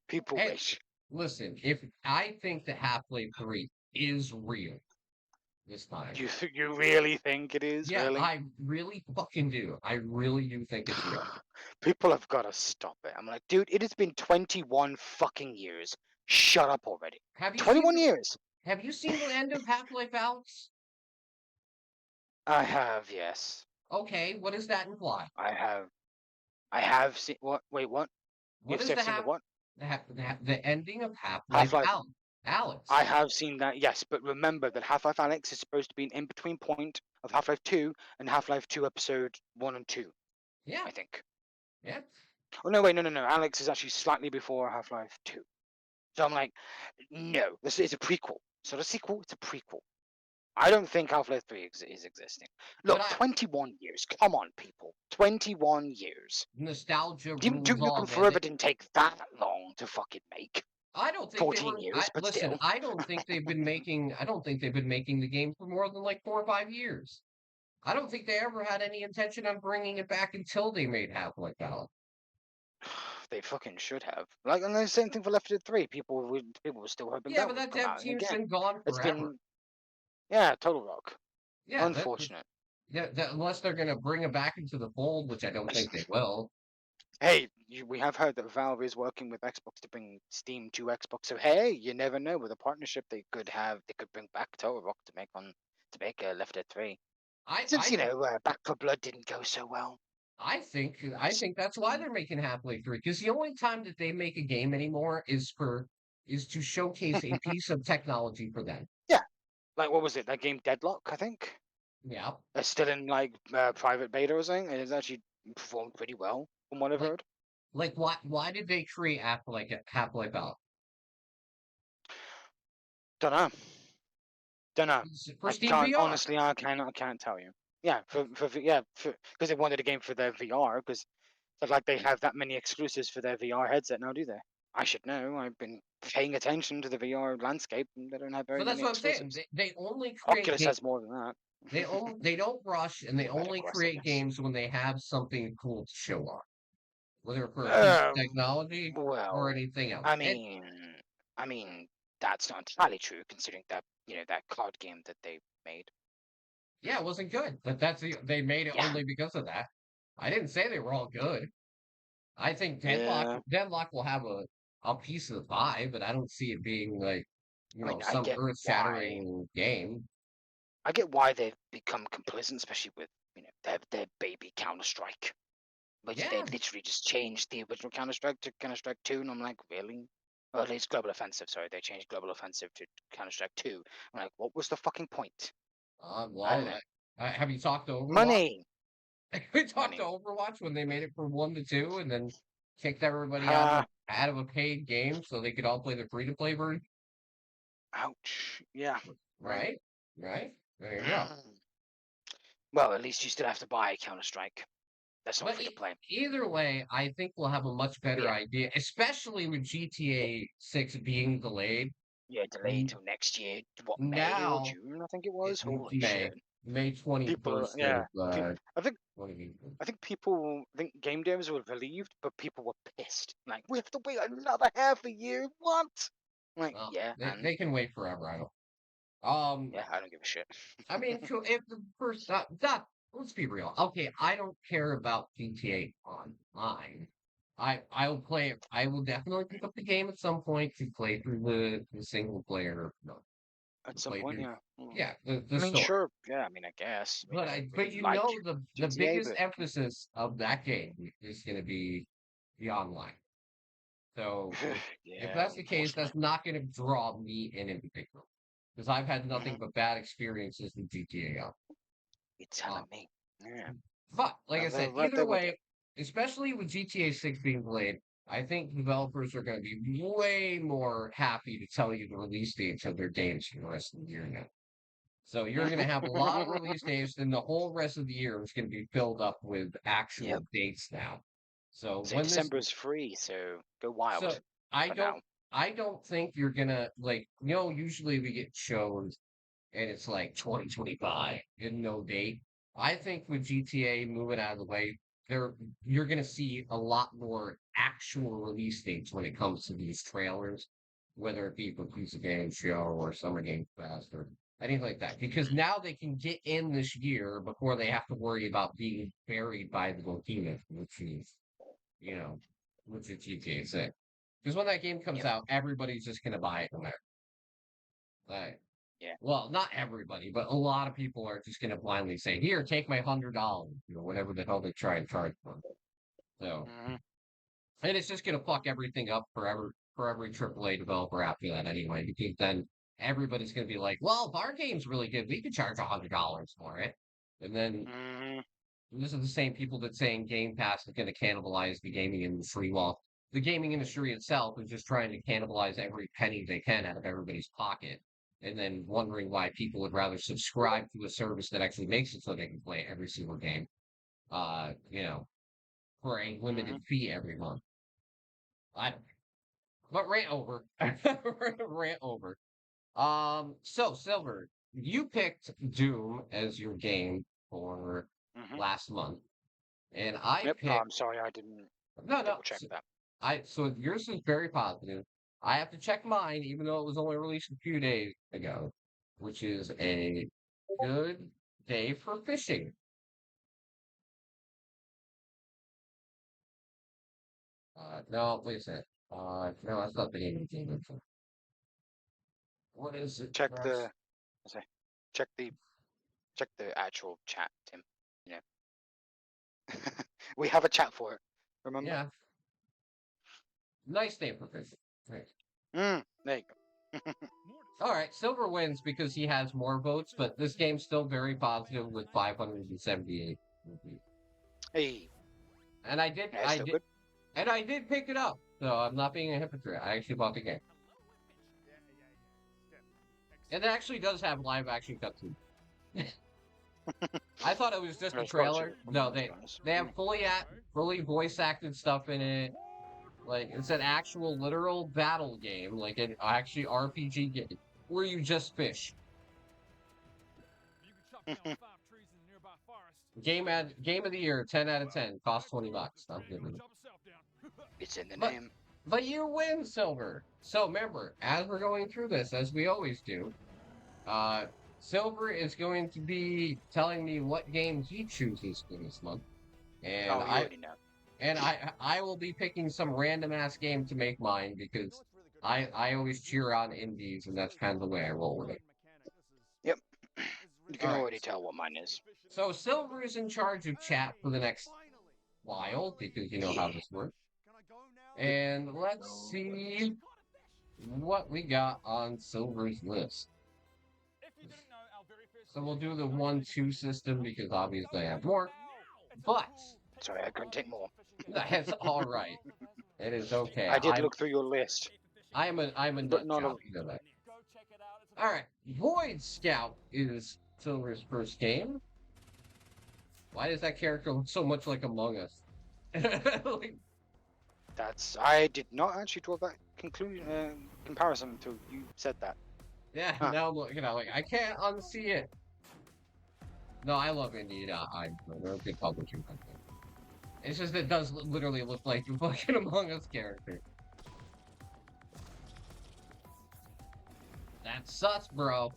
People and wish. listen, if I think that Half-Life 3 is real this time. You really think it is? Yeah, Really? I really fucking do. I really do think it's real. People have got to stop it. I'm like, dude, it has been 21 fucking years. Shut up already. Have you seen 21 the years. have you seen the end of Half-Life Alyx? I have, yes. Okay, what does that imply? I have. I have seen. What? Wait, what? What You've is said seen the what? the ending of Half-Life Half Life. I Alyx? have seen that, yes, but remember that Half Life Alex is supposed to be an in between point of Half Life 2 and Half Life 2 episode 1 and 2, Yeah, I think. yeah. Oh, no, wait, no. Alex is actually slightly before Half Life 2. So I'm like, no, this is a prequel. It's not a sequel, it's a prequel. I don't think Half-Life 3 is existing. Look, But 21 years. Come on, people. 21 years. nostalgia Duke rules all, Nukem man. Forever didn't take that long to fucking make. I don't think they 14 were. years, but Listen, still. I don't think they've been making. I don't think they've been making the game for more than like 4 or 5 years. I don't think they ever had any intention on bringing it back until they made Half-Life Alyx. They fucking should have. Like, and the same thing for Left 4 Dead 3. People were still hoping Yeah, that but would that come dev out. And team's again, been gone it's forever. been, yeah, total rock. Yeah, Unfortunate. unless they're gonna bring it back into the fold, which I don't think they will. Hey, we have heard that Valve is working with Xbox to bring Steam to Xbox. So hey, you never know. With a partnership, they could bring back Total Rock to make a Left 4 Dead 3. Since I Back 4 Blood didn't go so well. I think that's why they're making Half-Life 3, because the only time that they make a game anymore is to showcase a piece of technology for them. Yeah, like what was it? That game Deadlock, I think. Yeah, It's still in like private beta or something, and it's actually performed pretty well from what I've like heard. why did they create Half-Life Alyx? Don't know. Don't know. For I Steam can't VR. honestly. I can't tell you. Yeah, because they wanted a game for their VR because it's like they have that many exclusives for their VR headset now, do they? I should know. I've been paying attention to the VR landscape, and they don't have very But that's many what I'm saying. exclusives. They only create Oculus has more than that. they don't rush, and they Well, only Metaquest, I create guess. games when they have something cool to show off, whether for a piece of Um, technology or well, anything else. I And mean, I mean that's not entirely true considering that that card game that they made. yeah, it wasn't good, but they made it Yeah, only because of that. I didn't say they were all good. I think yeah. Deadlock will have a piece of the pie, but I don't see it being like, I mean, some earth-shattering game. I get why they've become complacent, especially with their baby Counter Strike, which they Yeah, literally just changed the original Counter Strike to Counter Strike 2, and I'm like, really? Or at least Global Offensive. Sorry, they changed Global Offensive to Counter Strike 2. I'm like, what was the fucking point? I don't well, know. have you talked to Overwatch? Money, We talked to money. Overwatch when they made it from 1 to 2, and then kicked everybody Ha! out of a paid game so they could all play the free-to-play version. Ouch. Yeah. Right. Right, right. There you go. Well, at least you still have to buy Counter Strike. That's not But free to play. either way, I think we'll have a much better Yeah. idea, especially with GTA 6 being delayed. Yeah, delayed till next year. What, May or Now, June? I think it was. Holy May shit. May People are, 21st yeah. of I think 20. I think game devs were relieved, but people were pissed. Like, we have to wait another half a year. What? Like, Well, yeah, and they can wait forever. I don't. yeah, I don't give a shit. I mean, if the first let's be real. Okay, I don't care about GTA Online. I will play it. I will definitely pick up the game at some point to play through the single player. No, At some play point, through. yeah. Yeah, I the mean, story. sure. Yeah, I mean, I guess. I mean, I don't But really like the GTA, biggest but emphasis of that game is going to be the online. So if yeah, that's the case, unfortunately. that's not going to draw me in particular, because I've had nothing Hmm. but bad experiences with GTA on. You're Uh, telling me. Yeah. but like I said, Right either there with you. way, especially with GTA 6 being delayed, I think developers are going to be way more happy to tell you the release dates of their games for the rest of the year now. So you're going to have a lot of release dates, and the whole rest of the year is going to be filled up with Yep. actual dates now. So So December is free, so go so wild I for don't, now. I don't think you're gonna like, usually we get shows and it's like 2025 and no date. I think with GTA moving out of the way, there you're gonna see a lot more actual release dates when it comes to these trailers, whether it be for Pizza Game Show or Summer Game Fest or anything like that. Because now they can get in this year before they have to worry about being buried by the behemoth, you know, which is GTA 6. Because when that game comes Yep. out, everybody's just gonna buy it no matter. Like, Yeah. well, not everybody, but a lot of people are just gonna blindly say, "Here, take my $100," whatever the hell they try and charge for. So, Hmm. and it's just gonna fuck everything up for every AAA developer after that anyway. Because then everybody's gonna be like, "Well, if our game's really good, we could charge $100 for it." And then Hmm. this is the same people that saying Game Pass is going to cannibalize the gaming industry. Well, the gaming industry itself is just trying to cannibalize every penny they can out of everybody's pocket. and then wondering why people would rather subscribe to a service that actually makes it so they can play every single game, you know, for a limited Mhm. fee every month. I don't, but rant over. Rant over. So Silver, you picked Doom as your game for Mhm. last month, and I Yep. Oh, picked I'm sorry, I didn't no. double check that. So yours is very positive. I have to check mine, even though it was only released a few days ago, which is a good day for fishing. No, wait a second. No, that's not the name of the game. What is it? Check the. I say, check the check the actual chat, Tim. You know, we have a chat for it. Remember? Yeah, nice name for fishing. Right. There you go. All right, Silver wins because he has more votes, but this game's still very positive with 578. Hey, And I did, yeah, it's I still did, good. and I did pick it up. So I'm not being a hypocrite. I actually bought the game. And it actually does have live action cutscenes. I thought it was just Yeah, a it's quite trailer. cheap, No, to be honest. they have fully voice acted stuff in it. Like it's an actual literal battle game, like an actually RPG game where you just fish. Game of the year, 10 out of 10, cost $20. I'm giving it. It's in the But name. but you win, Silver. So remember, as we're going through this, as we always do, uh, Silver is going to be telling me what game he chooses for this month, and Oh, you already know. I will be picking some random ass game to make mine because I always cheer on indies, and that's kind of the way I roll with it. Yep. You All can right. already tell what mine is. So Silver is in charge of chat for the next while because you know how Yeah. this works. Yep. And let's see what we got on Silver's list. So we'll do the 1-2 system because obviously I have more. But Sorry, I couldn't take more. that's all right. It is okay. I did look through your list, I'm a but nut not job. of. You know that. All right. Void Scout is Silver's first game. Why does that character look so much like Among Us? Like, That's. I did not actually draw that comparison until you said that. yeah, Huh. now I'm looking at like I can't unsee it. No, I love Indie. They're a good publishing company. It's just it does literally look like the fucking Among Us character. That's sus, bro.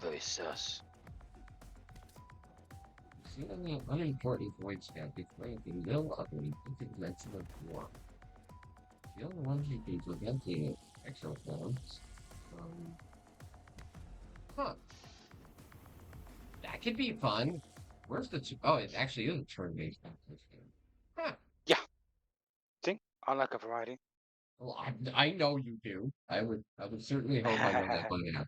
Very sus. See the unimportant Void Scout declaring no ugly intervention of war. The only ones you can prevent the extra forms. Huh. That could be fun. Where's the oh, it actually is a turn-based game. Huh. Yeah. See, I like a variety. Well, I know you do. I would certainly hope I know that by now.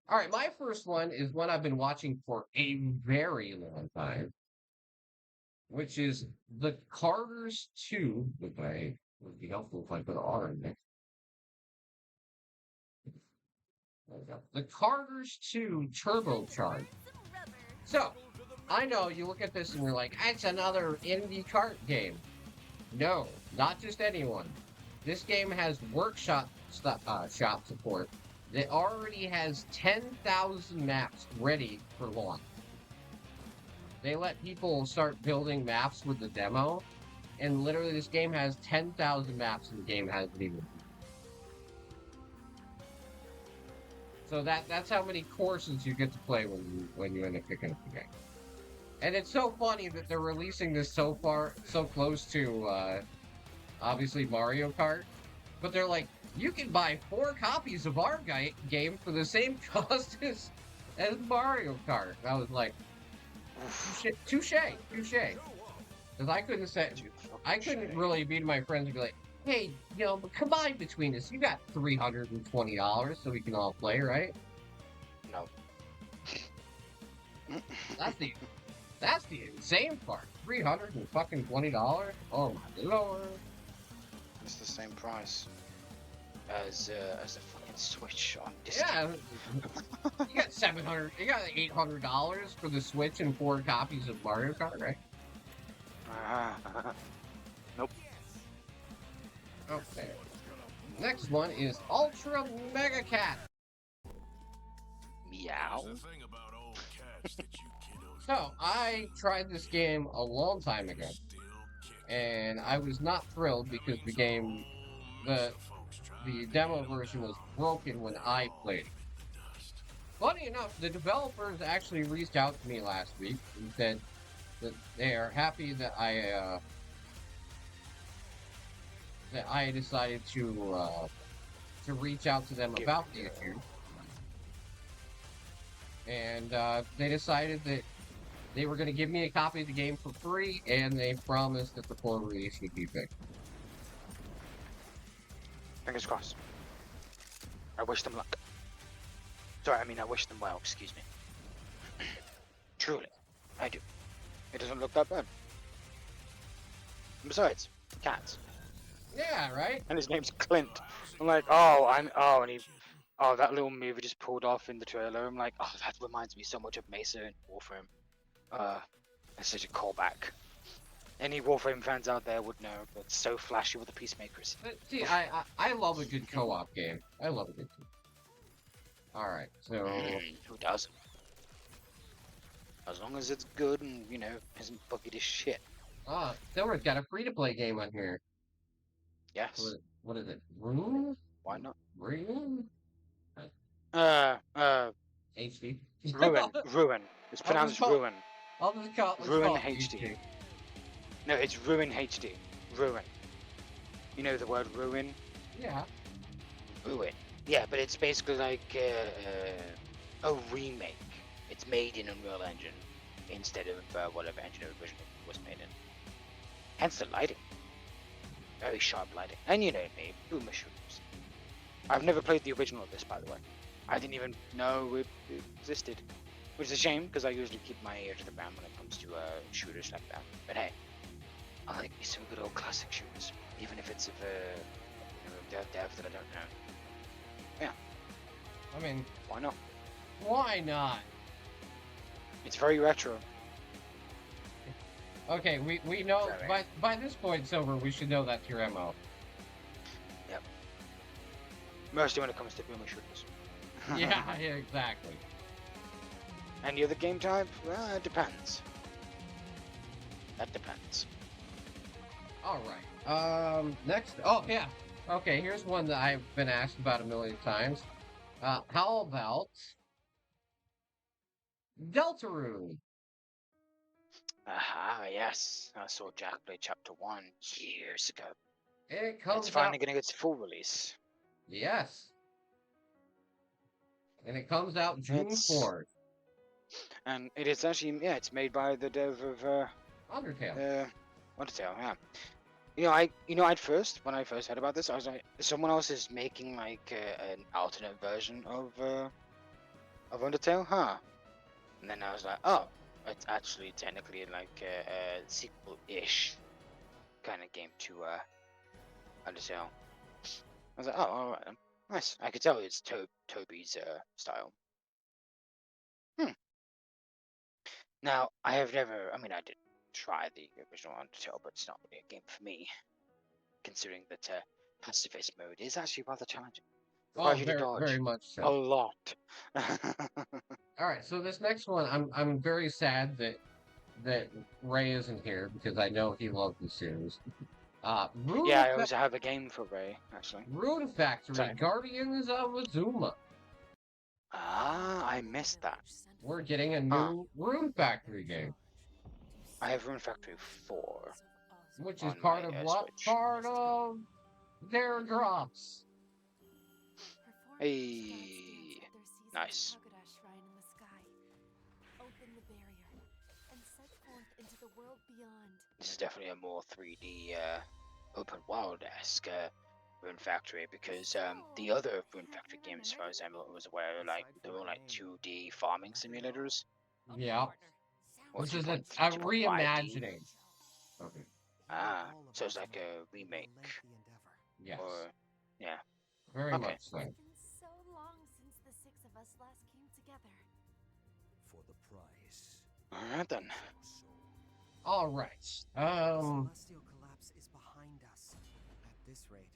All right, my first one is one I've been watching for a very long time, which is The Carters 2, which I would be helpful if I put R in there. There we go. The Carters 2 Turbocharged. So, I know you look at this and you're like, it's another indie kart game. No, not just anyone. This game has workshop shop support. It already has 10,000 maps ready for launch. They let people start building maps with the demo, and literally this game has 10,000 maps and the game hasn't even. So that's how many courses you get to play when you end up picking up the game. And it's so funny that they're releasing this so close to obviously Mario Kart, but they're like, you can buy 4 copies of our game for the same cost as Mario Kart. And I was like, touche. Because I couldn't really be to my friends and be like, hey, you know, combine between us, you got $320 so we can all play, right? No. That's the insane part. $320? Oh my lord. It's the same price as the fucking Switch on discount. Yeah, you got $700, you got $800 for the Switch and 4 copies of Mario Kart, right? Nope. Okay. Next one is Ultra Mega Cat. Meow. So I tried this game a long time ago, and I was not thrilled because the game, the demo version was broken when I played it. Funny enough, the developers actually reached out to me last week and said that they are happy that I decided to reach out to them about the issue, and they decided that they were going to give me a copy of the game for free, and they promised that the full release would be fixed. Fingers crossed. I wish them luck. Sorry, I mean I wish them well, excuse me. Truly, I do. It doesn't look that bad. And besides, cats. Yeah, right? And his name's Clint. I'm like, that little move he just pulled off in the trailer. I'm like, oh, that reminds me so much of Mesa and Warframe. That's such a callback. Any Warframe fans out there would know, but it's so flashy with the Peacemakers. But see, I love a good co-op game. I love a good Alright, so... Who doesn't? As long as it's good and, isn't buggy as shit. Silver's got a free-to-play game on here. Yes. What is it? Rune? Why not? Rune? HD? Ruin. It's pronounced Ruin. I'll just call it Ruin HD. No, it's Ruin HD. Ruin. You know the word ruin? Yeah. Ruin. Yeah, but it's basically like a remake. It's made in Unreal Engine instead of whatever engine it originally was made in. Hence the lighting. Very sharp lighting. And you know me, boomer shooters. I've never played the original of this, by the way. I didn't even know it existed. Which is a shame, because I usually keep my ear to the ground when it comes to shooters like that. But hey, I like me some good old classic shooters. Even if it's of a dev that I don't know. Yeah. I mean... Why not? Why not? It's very retro. Okay, we know, by this point, Silver, we should know that's your MO. Yep. Mostly when it comes to boomer shooters. yeah, exactly. Any other game type? Well, it depends. That depends. Alright, next, oh yeah. Okay, here's one that I've been asked about a million times. How about Deltarune? Aha, yes. I saw Jack play Chapter 1 years ago. It's finally going to get its full release. Yes. And it comes out June 4th. And it is actually, it's made by the dev of Undertale. Undertale, yeah. When I first heard about this, I was like, someone else is making like an alternate version of Undertale, huh? And then I was like, oh, it's actually technically like a sequel-ish kind of game to Undertale. I was like, oh, alright, nice. I could tell it's Toby's style. Now, I did try the original Undertale, but it's not really a game for me, considering that pacifist mode is actually rather challenging. Oh, very much so. A lot. All right, so this next one, I'm very sad that Ray isn't here because I know he loved the series. I also have a game for Ray, actually. Rune Factory, Guardians of Azuma. Ah, I missed that. We're getting a new Rune Factory game. I have Rune Factory 4. Which is part of what? Switch. Part of their drops. Hey, nice. This is definitely a more 3D open world-esque Rune Factory, because the other Rune Factory games, as far as I was aware, they were like 2D farming simulators. Yeah. This is a reimagining. Okay. Ah, so it's like a remake. Yes. Or, yeah. Very Okay. much so. It's been so long since the six of us last came together. For the price. All right then. All right. Celestial collapse is behind us. At this rate,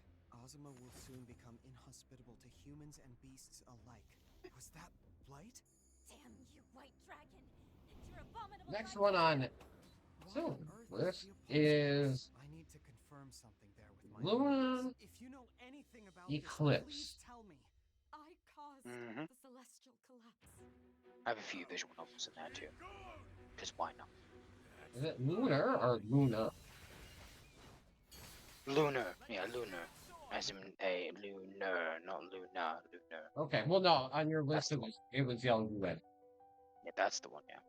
Ozma will soon become inhospitable to humans and beasts alike. Was that Blight? Damn you, White Dragon! And your abominable Next side one on What so on earth this the opposite? is I need to confirm something there with my Lunar If you know anything about Eclipse. this, please tell me. I caused Mhm. the celestial collapse. I have a few visual novels in there too. Because why not? Is it Lunar or Luna? Lunar. Yeah, lunar. As in a lunar, not luna. Lunar. Okay, well no, on your That's list the it was Yellow Red. Yeah, that's the one, yeah.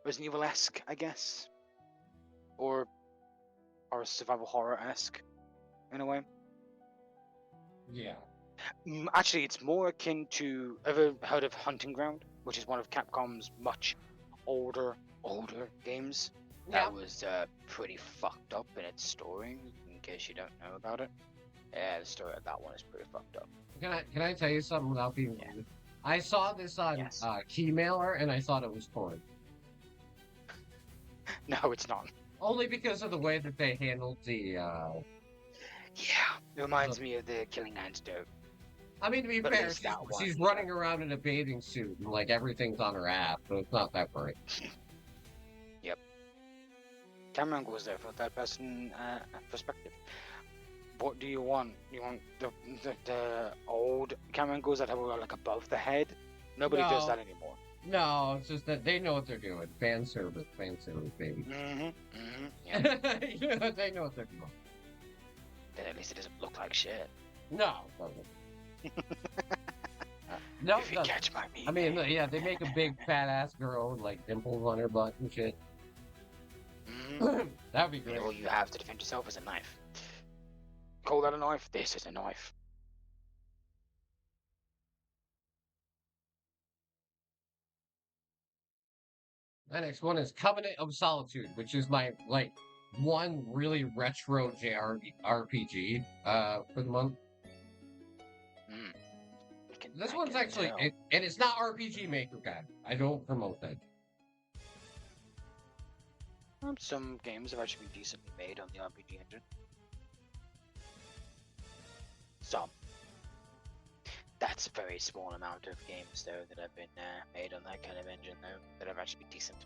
Resident Evil-esque, I guess. Or survival horror-esque, in a way. Yeah. Actually, it's more akin to... Ever heard of Hunting Ground? Which is one of Capcom's much older games. Yeah. That was pretty fucked up in its story, in case you don't know about it. Yeah, the story of that one is pretty fucked up. Can I tell you something without being Yeah. rude? I saw this on Yes. Keymailer and I thought it was porn. No, it's not. Only because of the way that they handled the Yeah, it reminds me of the Killing Antidote. I mean, to be But at fair, least that one, she's yeah. running around in a bathing suit and like everything's on her ass, so it's not that great. Camera angles there for third person perspective. What do you want? You want the old camera angles that are like above the head? Nobody does No. that anymore. No, it's just that they know what they're doing. Fan service, baby. Yeah. Yeah, they know what they're doing. Then at least it doesn't look like shit. No, it doesn't. No, If it you doesn't. catch my meaning. I mean, yeah, they make a big fat ass girl with like dimples on her butt and shit. That'd be great. All you have to defend yourself is a knife. Call that a knife? This is a knife. The next one is Covenant of Solitude, which is my like one really retro JRPG for the month. This I one's can actually tell. and it's not RPG Maker guide. I don't promote that. Some games have actually been decently made on the RPG engine. Some. That's a very small amount of games, though, that have been made on that kind of engine, though, that have actually been decent.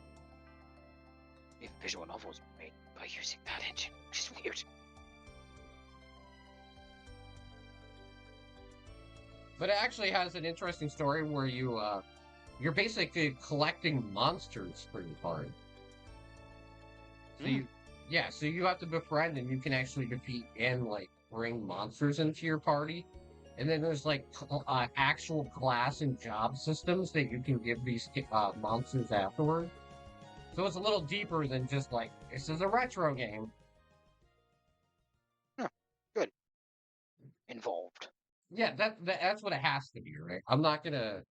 If visual novels were made by using that engine, which is weird. But it actually has an interesting story where you're basically collecting monsters for your party. So so you have to befriend and you can actually defeat and like bring monsters into your party. And then there's like actual class and job systems that you can give these monsters afterward. So it's a little deeper than just like, this is a retro game. Good. Involved. Yeah, that's what it has to be, right? I'm not gonna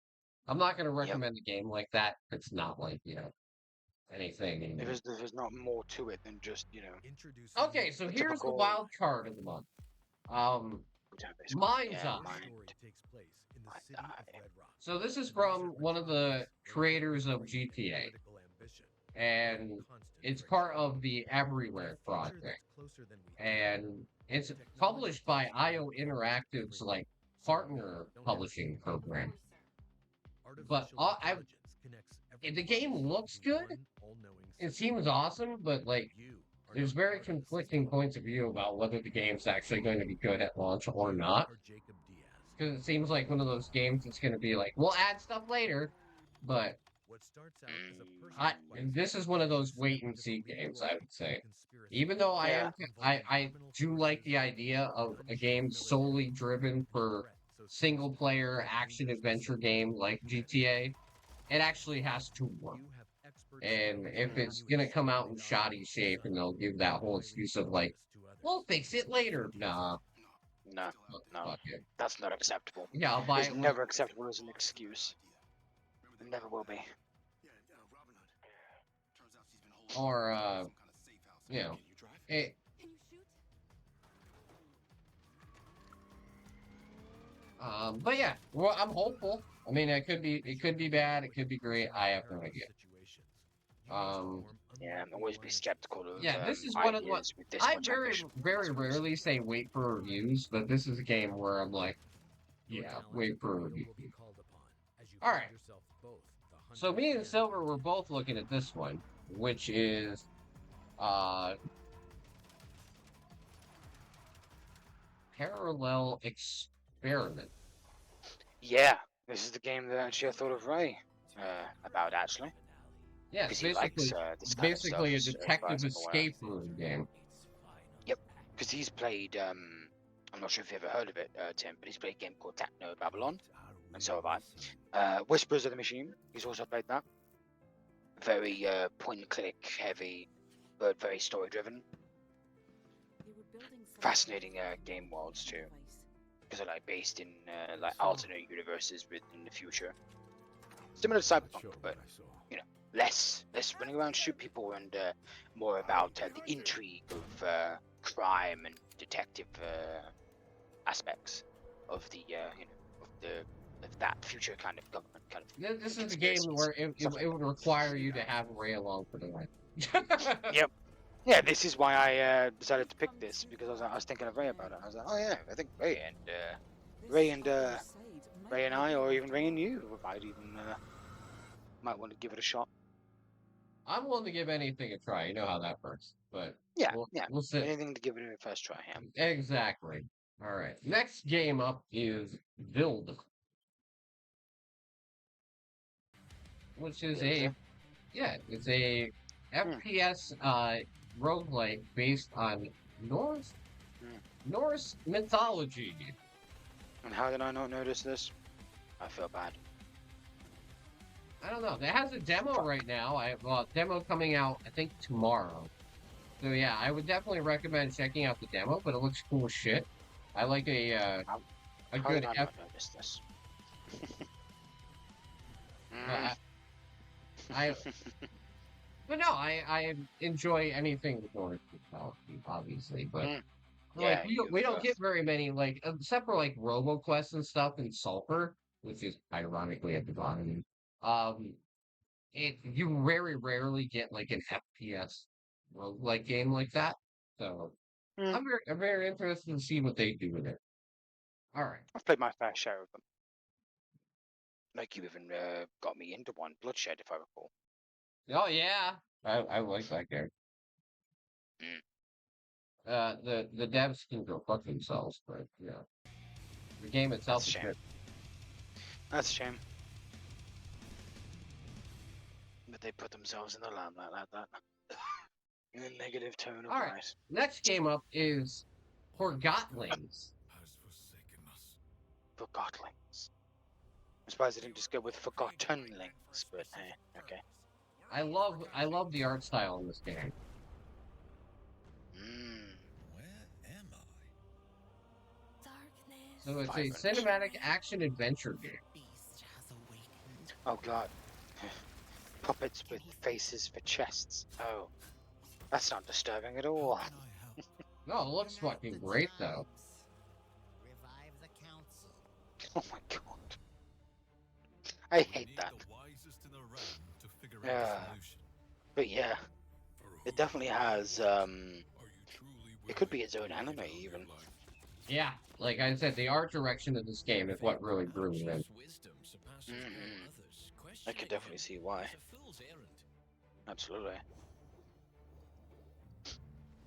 recommend a game like that. It's not like, anything. There's not more to it than just, Introducing Okay, so the here's the typical- wild card of the month. turn-based Mind's yeah, Eye. mind. story takes place in the I city of die. Red Rock. So this is from one of the creators of GTA, and it's part of the Everywhere project, and it's published by IO Interactive's like partner publishing program. But the game looks good. It seems awesome, but like there's very conflicting points of view about whether the game's actually going to be good at launch or not. Because it seems like one of those games that's going to be like, we'll add stuff later, but this is one of those wait and see games, I would say. Even though I do like the idea of a game solely driven for single player action adventure game like GTA, it actually has to work. And if it's gonna come out in shoddy shape and they'll give that whole excuse of like, we'll fix it later. Nah. No, Fuck it. that's not acceptable. Yeah, I'll buy It's it. never acceptable as an excuse. It never will be. Or, it, Can you shoot? But yeah, well, I'm hopeful. I mean, it could be bad, it could be great. I have no idea. Um, Yeah, I'm always be skeptical of yeah, this is one of what ideas with this I much very, ambition. very That's what it is. rarely say wait for reviews, but this is a game where I'm like, yeah, wait for a review. All right. So me and Silver were both looking at this one, which is uh Parallel Experiment. Yeah, this is the game that actually I thought of Ray about actually, Yeah, because he likes this kind of stuff. basically a As far detective as I'm aware. escape room game. Yep, because he's played. I'm not sure if you've ever heard of it, Tim, but he's played a game called Techno Babylon, and so have I. Whispers of the Machine. He's also played that. Very point and click heavy, but very story driven. Fascinating game worlds too, because they're like based in like alternate universes within the future. Similar to Cyberpunk, but less running around shoot people and more about the intrigue of crime and detective aspects of the of that future kind of government kind of. This is a game where it would require you to have Ray along for the ride. Yep. Yeah, this is why I decided to pick this, because I was thinking of Ray about it. I was like, oh yeah, I think Ray and I, or even Ray and you, might want to give it a shot. I'm willing to give anything a try. You know how that works, but Yeah, we'll see. Anything to give it a first try. Yeah. Exactly. All right. Next game up is Build, which is it's a FPS roguelike based on Norse mythology. And how did I not notice this? I feel bad. I don't know. It has a demo right now. Demo coming out I think tomorrow. So yeah, I would definitely recommend checking out the demo. But it looks cool as shit. I like a How good did I not notice this? But no, I enjoy anything with Norse mythology, obviously. But Yeah, we don't get very many, like, except for like RoboQuest and stuff and Sulfur, which is ironically at the bottom. You very rarely get like an FPS roguelike game like that. So I'm very interested to see what they do with it. All right. I've played my fair share of them. Like you even got me into one, Bloodshed, if I recall. Oh yeah, I like that game. The devs can go fuck themselves, but yeah, the game itself That's a is shame. good. That's a shame. But they put themselves in the limelight like that. In a negative tone of All right. voice. Next game up is Forgotlings. Forgotlings. I'm surprised they didn't just go with Forgottenlings, but hey, okay. I love the art style in this game. Where am I? So it's Vibrant. a cinematic action adventure game. Oh god. Puppets with faces for chests. Oh. That's not disturbing at all. No, it looks fucking great though. Oh my god. I hate that. Yeah. But yeah. It definitely has it could be its own anime even. Yeah, like I said, the art direction of this game is what really drew me in. I could definitely see why. Absolutely.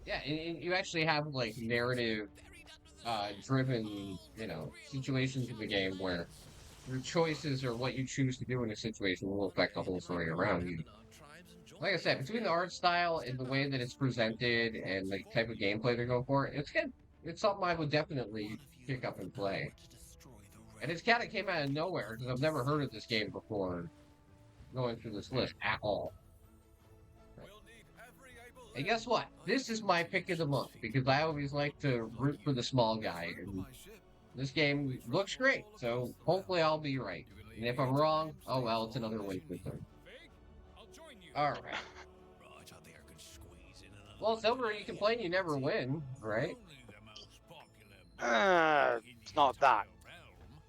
Yeah, and you actually have like narrative driven, situations in the game where your choices or what you choose to do in a situation will affect the whole story around you. Like I said, between the art style and the way that it's presented and the type of gameplay they're going for, it's good. It's something I would definitely pick up and play. And it's kind of came out of nowhere because I've never heard of this game before going through this list at all. And guess what? This is my pick of the month because I always like to root for the small guy. And this game looks great, so hopefully I'll be right. And if I'm wrong, oh well, it's another week with them. Alright. Well, Silver, you complain you never win, right? It's not that.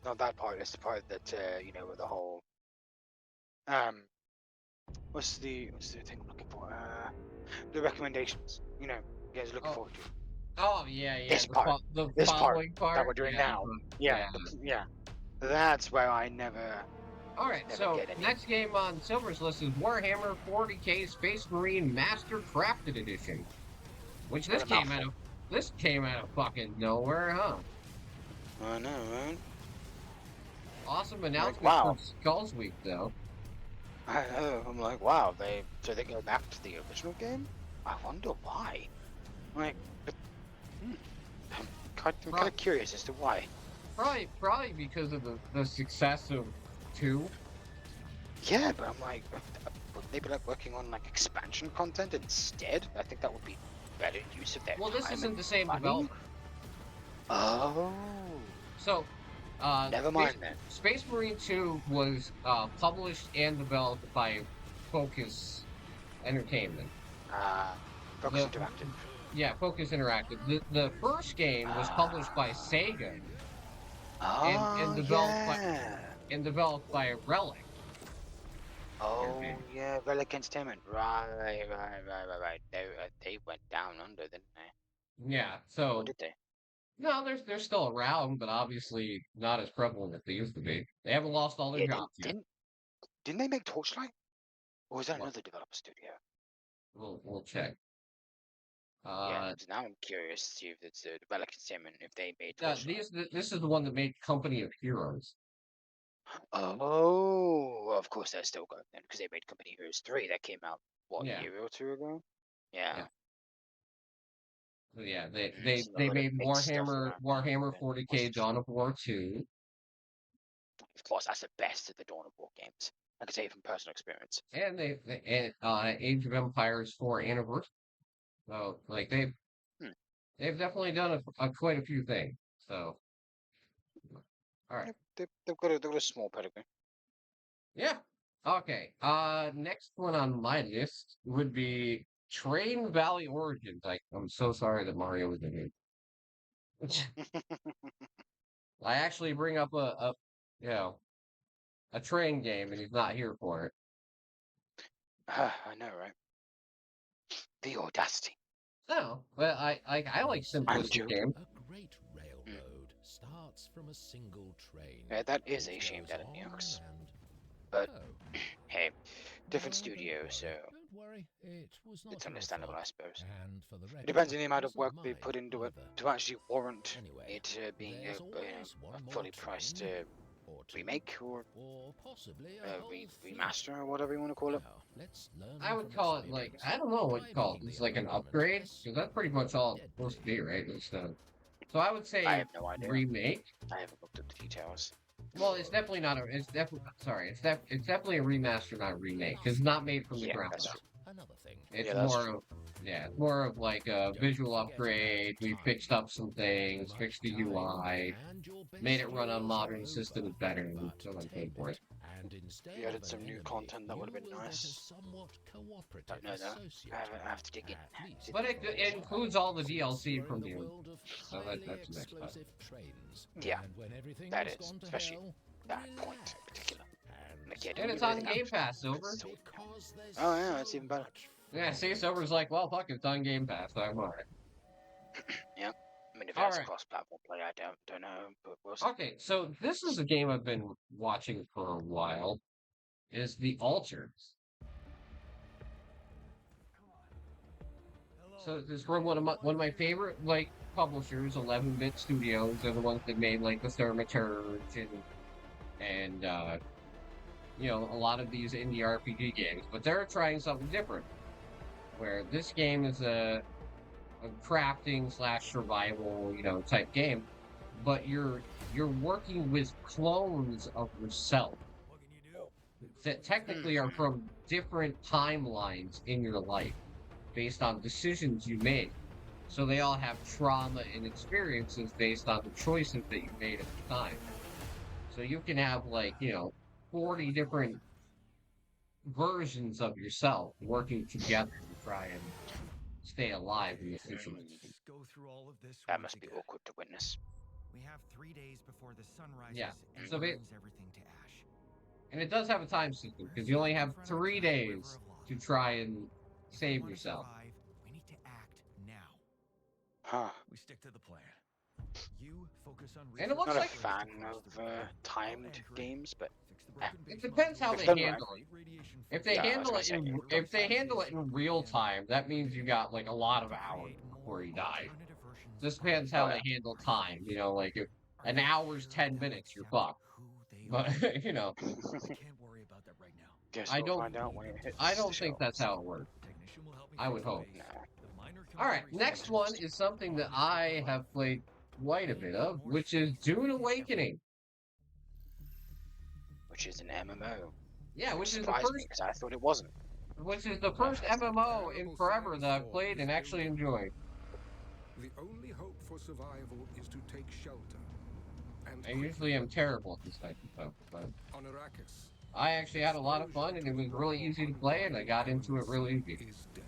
not that part. It's the part that you know, with the whole um, what's the thing I'm looking for? The recommendations. You know, you guys are looking Oh, forward to oh yeah, yeah. this part. The This part following that part. we're doing Yeah, now. Yeah, yeah. yeah. That's where I never All right, never so get any. next game on Silver's list is Warhammer 40K Space Marine Master Crafted Edition, which What a mouthful. this came out of fucking nowhere, huh? I know, right? Awesome Like, announcement for wow. Skulls Week, though. I know. I'm like, wow. They go back to the original game. I wonder why. Like, but, hmm, I'm kind Right. of curious as to why. Probably because of the success of 2. Yeah, but I'm like, would they be like working on like expansion content instead? I think that would be better use of their Well, this time isn't and the same money. developer. Oh, So, never mind then. Space Marine 2 was published and developed by Focus Entertainment. Focus The- Interactive. Yeah, Focus Interactive. The first game was published by Sega Oh, developed by yeah. developed by Relic. Oh, Okay. yeah, Relic Entertainment. Right. They went down under, didn't they? Yeah, Or so did they? no, they're still around, but obviously not as prevalent as they used to be. They haven't lost all their Yeah, jobs yet. didn't they make Torchlight? Or was that Well, another developer studio? we'll check. Yeah, 'cause now I'm curious to see if it's the Relic Entertainment, if they made Yeah, Torchlight. this is the one that made Company of Heroes. Oh, well, of course they're still going then, because they made Company Heroes 3 that came out, what, Yeah. a year or two ago? Yeah. So yeah, they Some of the made big stuff around now, Warhammer then 40K was- Dawn of War 2. Of course, that's the best of the Dawn of War games. I can say it from personal experience. And Age of Empires 4 Anniversary. So like Hmm. they've definitely done quite a few things. So all right. They've got a small pedigree. Yeah. Okay. Next one on my list would be Train Valley Origins. I'm so sorry that Mario was in it. I actually bring up a you know a train game and he's not here for it. I know, right? The audacity. No, but I like simplistic joking. games. A great railroad starts from a single train. Yeah, that is a It shame goes that it on Neox. and- But Oh, hey, different no, don't studio, worry, so don't worry. It was not it's your understandable, fault. I suppose. And for the It record, depends on the amount of wasn't work they mine put into it either. to actually warrant Anyway, it being there's a always one more fully priced train, or two, remake or possibly a whole fleet. remaster or whatever you want to call it. Now, let's learn I would from call it like experience. I don't know what Try you call it. making It's the like an environment upgrade less because that's pretty much all it's deadly. supposed to be, right? So I would I say have no idea. remake. I haven't looked at the details. Well, it's definitely not a. It's definitely sorry. It's definitely a remaster, not a remake. 'Cause it's not made from the Yeah, ground that's up. true. Another thing. It's Yeah, that's more true. of it's more of like a Don't visual forget upgrade. about We time. fixed up some things, Much fixed the time UI, and your made best it run on skills modern are systems over, better, and but so on and so take forth. it, and instead You added of some an new enemy, content that would have been you will get a nice. somewhat cooperative Don't know that. associate, I have to dig in. at least But it for a includes while, all the since DLC we're from in the world of so highly that's the next part. explosive trains. Yeah, And when everything that has is, gone to especially hell, that point in relax particular. Like, yeah, and don't And give it's on anything Game out. Pass, Silver. So- because there's Oh, yeah, that's so even better. much Yeah, see, Silver's like, well, fuck, it's on Game Pass. So I'm alright. Yeah. I mean, if All that's right. cross-platform play, I don't know, but we'll see. Okay, so this is a game I've been watching for a while. Is The Alters. So this is from one of my favorite like publishers, 11-bit Studios. They're the ones that made like the Thaumaturge and you know, a lot of these indie RPG games. But they're trying something different, where this game is a crafting slash survival, you know, type game, but you're working with clones of yourself that technically are from different timelines in your life based on decisions you made. So they all have trauma and experiences based on the choices that you made at the time. So you can have like, you know, 40 different versions of yourself working together to try and stay alive in the situation. That must be awkward to witness. We have 3 days before the sun rises Yeah, and so burns everything to ash. and it does have a time system because you only have 3 days to try and If we save wanna yourself. survive, we need to act now. Huh. We stick to the plan. You focus on And it looks Not a like- fan of timed games, but It depends how If they done handle right. it. If they Yeah, I was handle gonna it say, in, yeah. if they handle it in real time, that means you got like a lot of hours before you die. This depends how Oh, they handle time. You know, like if an hour's 10 minutes, you're fucked. But you know, I can't worry about that right now. guess I we'll don't- find out when it hits. I don't the think that's shelves. how it works. Technician will help me I would fix the hope. base. Nah. The minor All right, chemical next reactions one is something that I have played quite a bit of, which is Dune Awakening. Which is an MMO. Yeah, which is the surprised me first, because I thought it wasn't. MMO in forever that I've played and actually enjoyed. The only hope for survival is to take shelter. And I usually am terrible at this type of stuff, but on Arrakis. I actually had a lot of fun and it was really easy to play and I got into it really easy. Is death.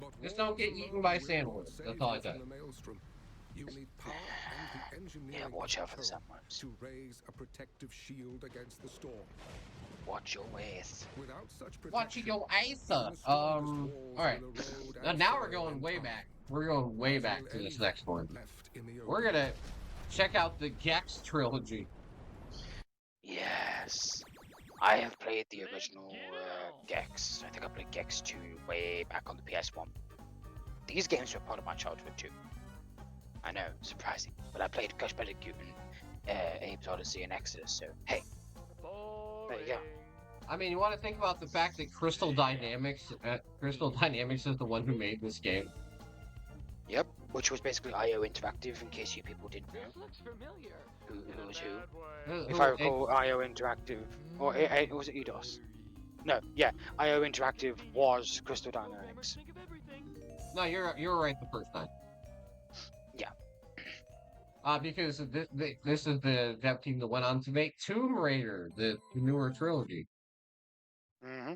But Just don't get eaten by sandworms. save That's all I you from say. the maelstrom. You need power and the engineering Yeah, watch out for the code sandworms. to raise a protective shield against the storm. Watch your ways. Without such protection, Watching your ace. the strongest Alright. walls will erode and Now we're fall going in way time. back. We're going way As back will to this any next one. left in the We're open. gonna check out the Gex trilogy. Yes. I have played the original Gex. I think I played Gex 2 way back on the PS1. These games were part of my childhood too. I know, surprising. But I played Crash Bandicoot and Abe's Odyssey and Exodus, so hey. There you go. I mean, you want to think about the fact that Crystal Dynamics is the one who made this game. Yep, which was basically IO Interactive, in case you people didn't know Looks familiar. who was who. Who- If who- I recall, IO Interactive, or was it EDOS? No, yeah, IO Interactive was Crystal Dynamics. Think of everything. No, you're right the first time. Yeah. Because this is the dev team that went on to make Tomb Raider, the newer trilogy. Mm-hmm.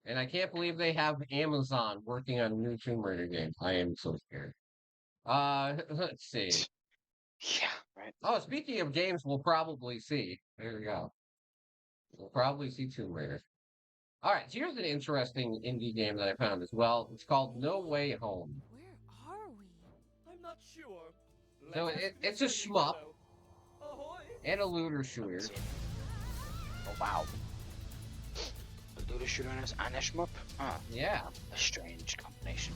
And I can't believe they have Amazon working on a new Tomb Raider game. I am so scared. Let's see. Yeah, right. Oh, speaking of games, we'll probably see. There we go. We'll probably see Tomb Raider. All right, so here's an interesting indie game that I found as well. It's called No Way Home. Where are we? I'm not sure. So it's a shmup and a looter shooter. See it. Oh wow. A looter shooter and a shmup? Huh, Yeah. a strange combination.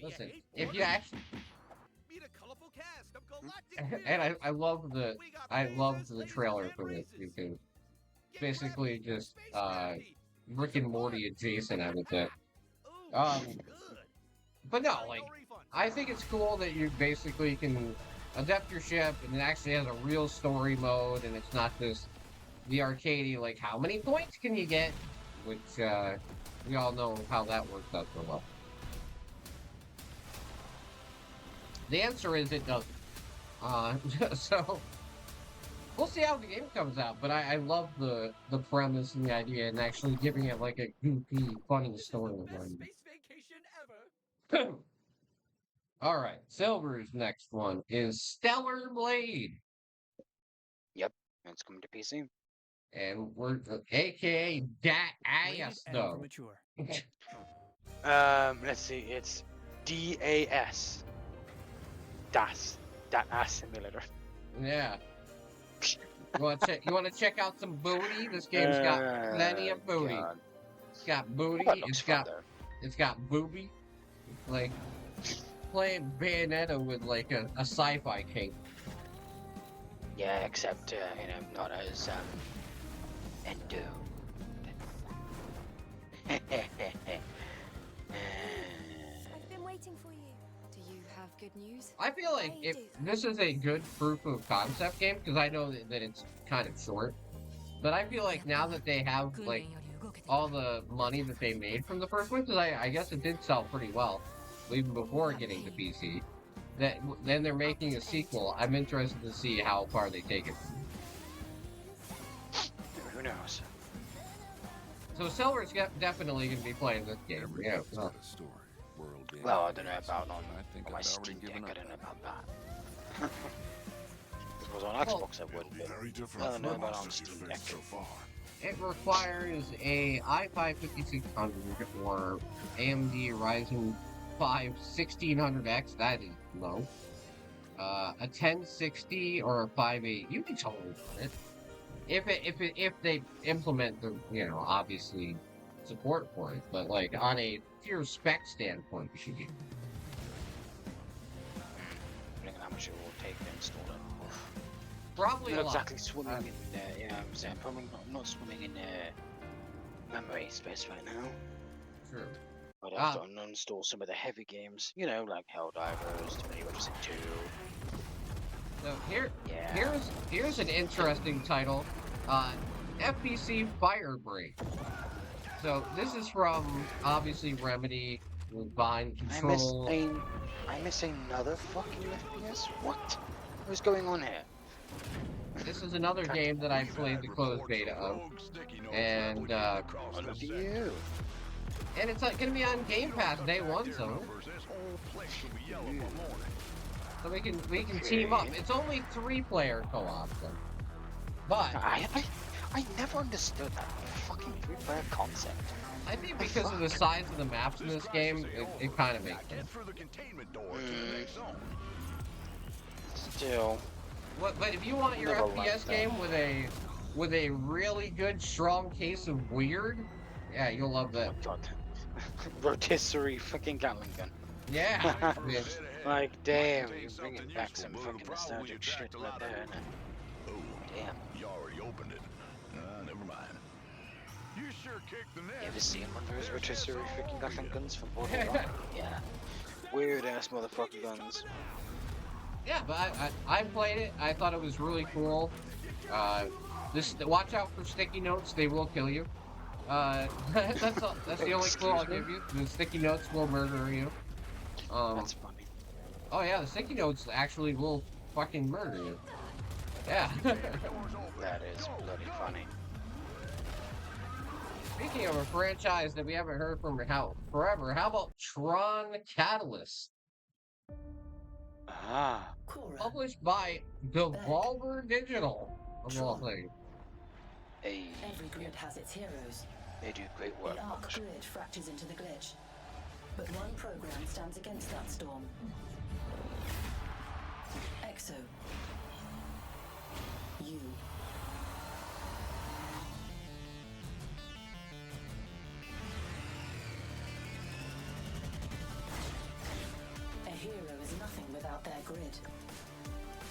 Listen, if you actually, Meet a colorful cast of galactic and I love the trailer for this because basically just Rick and Morty adjacent, I would say. But no, like I think it's cool that you basically can adapt your ship and it actually has a real story mode and it's not just the arcadey like how many points can you get, which we all know how that works out so well. The answer is it doesn't. So we'll see how the game comes out, but I love the premise and the idea and actually giving it like a goofy, funny story. Space vacation ever. All right, Silver's next one is Stellar Blade, It's coming to PC. and we're AKA DAS though. Mature. Let's see, it's DAS. DAS. DAS Simulator. Yeah. You want to check out some booty? This game's got plenty of booty. God. It's got booty. That looks It's fun, got though. It's got booby. Like playing Bayonetta with like a sci-fi cape. Yeah, except not as Endo. I've been waiting for you. Do you have good news? I feel like I if do. this is a good proof of concept game because I know that it's kind of short, but I feel like now that they have like all the money that they made from the first one, because I guess it did sell pretty well even before getting to PC. That then they're making a sequel. I'm interested to see how far they take it. Who knows? So Silver's definitely going to be playing this game. Yeah. Everything's got a story. World being Well, I don't know about on, I think on my I've already Steam Deck. given I up. don't know about that. If it was on Xbox, I would. But Very I different don't know from about on monsters Steam you've Deck. faced so far. It requires a i5 5600 or AMD Ryzen 5 1600X. That is low. A 1060 or a 5.8. You can totally run it. If they implement the, obviously support for it, but like on a pure spec standpoint, you should get. Depending on how much it will take to install it. Probably Not a lot. exactly swimming in I'm saying probably not swimming in memory space right now. Sure. I'd have to uninstall some of the heavy games, like Helldivers, Too Many Witches 2. So Yeah. here's an interesting title. FBC Firebreak. So this is from obviously Remedy with Vine Control. I miss another fucking FPS? What is going on here? This is another game that I played the closed beta of, and Look at you. and it's like gonna be on Game Pass day one, so we can team up. It's only 3-player co-op, though. But I never understood that fucking 3-player concept. I think because of the size of the maps in this game, it kind of makes sense. Still, But if you want your Never FPS liked that. game with a really good strong case of weird, yeah, you'll love that. God, rotisserie fucking Gatling gun. Yeah, bitch. Like, damn, you're bringing back some fucking nostalgic shit right there, innit? Damn. You already opened it. Never mind. You sure kicked the You net. ever seen one of those rotisserie freaking Gatling guns from Borderlands? Yeah. Weird ass motherfucking guns. Yeah, but I played it. I thought it was really cool. Watch out for sticky notes; they will kill you. That's the only clue I'll give you. The sticky notes will murder you. That's funny. Oh yeah, the sticky notes actually will fucking murder you. Yeah. That is bloody funny. Speaking of a franchise that we haven't heard from forever, how about Tron Catalyst? Ah. Published by Devolver Digital, of all things. Hey, Every grid has its heroes. they do great work. The Arc grid fractures into the glitch. But one program stands against that storm. Exo. You. A hero is nothing without their grid.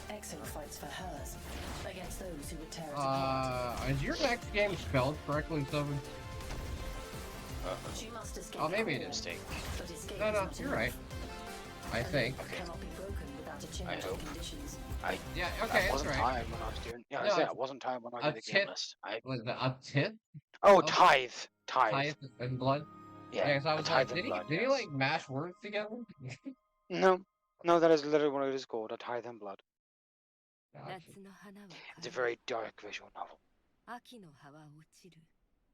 Exo fights for hers, against those who would tear it apart. Is your next game spelled correctly, Sylvan? She must escape. Oh, maybe it is. Mistake. But escape No, is no, not you're enough. right. I think. Okay. Cannot be broken without a change hope. in conditions. Yeah, I okay, that's wasn't right. tired when I was doing. Yeah, No, I said I it's- wasn't tired when I a did the game tip- list. Was it a tip? Oh, Oh. tithe. Tithe and blood? Yeah, because I a was tithe like, and blood, did he yes. like mash words together? No, that is literally what it is called, a tithe and blood. Gotcha. It's a very dark visual novel.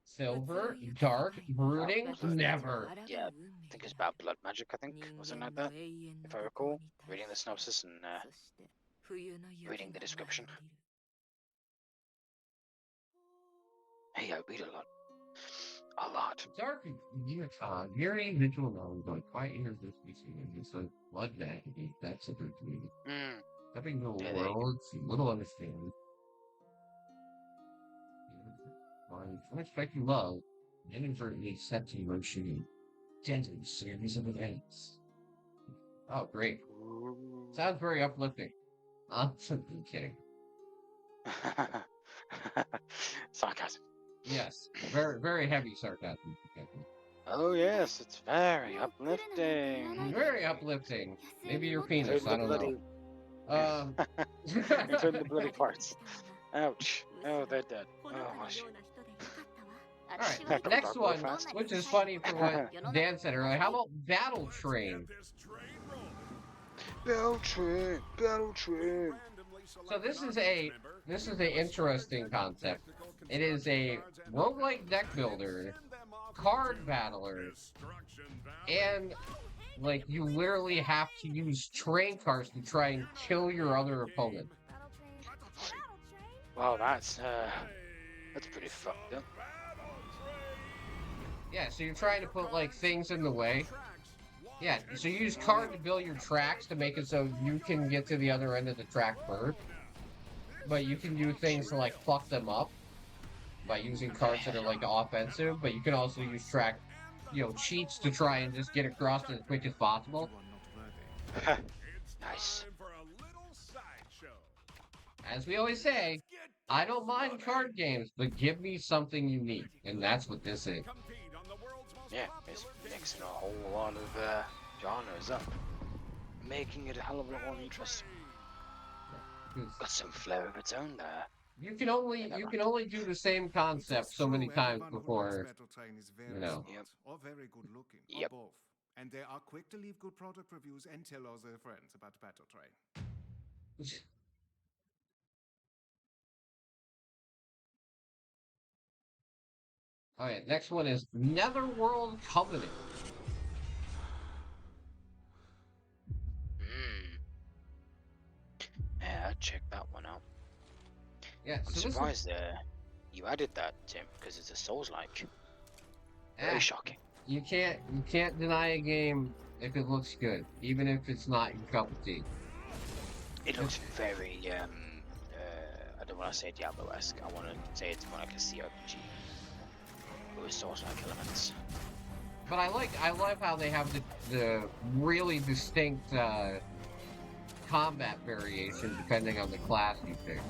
Silver, dark, brooding, never. Yeah, I think it's about blood magic, I think, or something like that, if I recall, reading the synopsis and reading the description. Hey, I read a lot. A lot. Dark, very visual novel, but quiet ears this species. It's a blood magnet. That's a good read. Stepping into Yeah, a there you world, see little understanding. Unexpected love, inadvertently set in motion a deadly series of events. Oh, great. Sounds very uplifting. I'm kidding. Sarcasm. Yes, very, very heavy sarcasm. Oh yes, it's very uplifting. Very uplifting. Maybe your penis, I don't know. Including the bloody parts. Ouch. Oh, they're dead. Oh, gosh. Alright, next one, which is funny for what Dan said earlier. How about Battle Train? Battle Train, Battle Train. So this is a interesting concept. It is a roguelike deck builder, card battler, and like you literally have to use train cards to try and kill your other opponent. Wow, that's pretty fucked up. Yeah, so you're trying to put like things in the way. Yeah, so you use card to build your tracks to make it so you can get to the other end of the track first. But you can do things to like fuck them up by using cards that are like offensive, but you can also use cheats to try and just get across as quick as possible. Nice. As we always say, I don't mind card games, but give me something unique, and that's what this is. Yeah, it's mixing a whole lot of genres up, making it a hell of a lot more interesting. Got some flair of its own there. You can only do the same concept so many times before, you know. Yep. Or very good looking, Yep. or both. And they are quick to leave good product reviews and tell all their friends about Battle Train. Alright, next one is Netherworld Covenant. Yeah, I'd check that one out. Yeah, I'm so surprised you added that, Tim, because it's a Souls-like. Very this is, shocking. you can't deny a game if it looks good, even if it's not your cup of tea. It looks very, I don't want to say Diablo-esque. I want to say it's more like a CRPG. With Souls-like elements. But I love how they have the really distinct combat variation depending on the class you pick.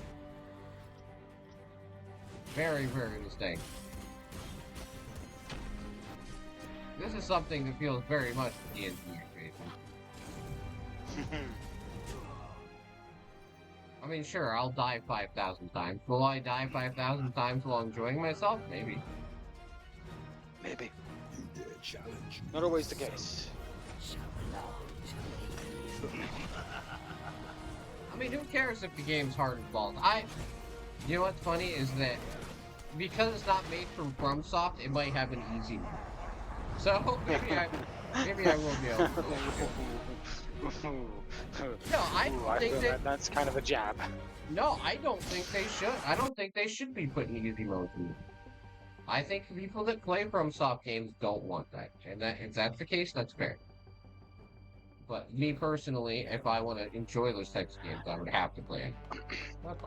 Very, very distinct. This is something that feels very much D&D creation. I mean, sure, I'll die 5,000 times. Will I die 5,000 times while enjoying myself? Maybe. Maybe. Not always the case. I mean, who cares if the game's hard and balls? You know what's funny is that because it's not made from FromSoft, it might have an easy mode. So maybe I will be able to. No, I think that's kind of a jab. No, I don't think they should. I don't think they should be putting easy mode in it. I think people that play FromSoft games don't want that, and if that's the case, that's fair. But me personally, if I want to enjoy those types of games, I would have to play it.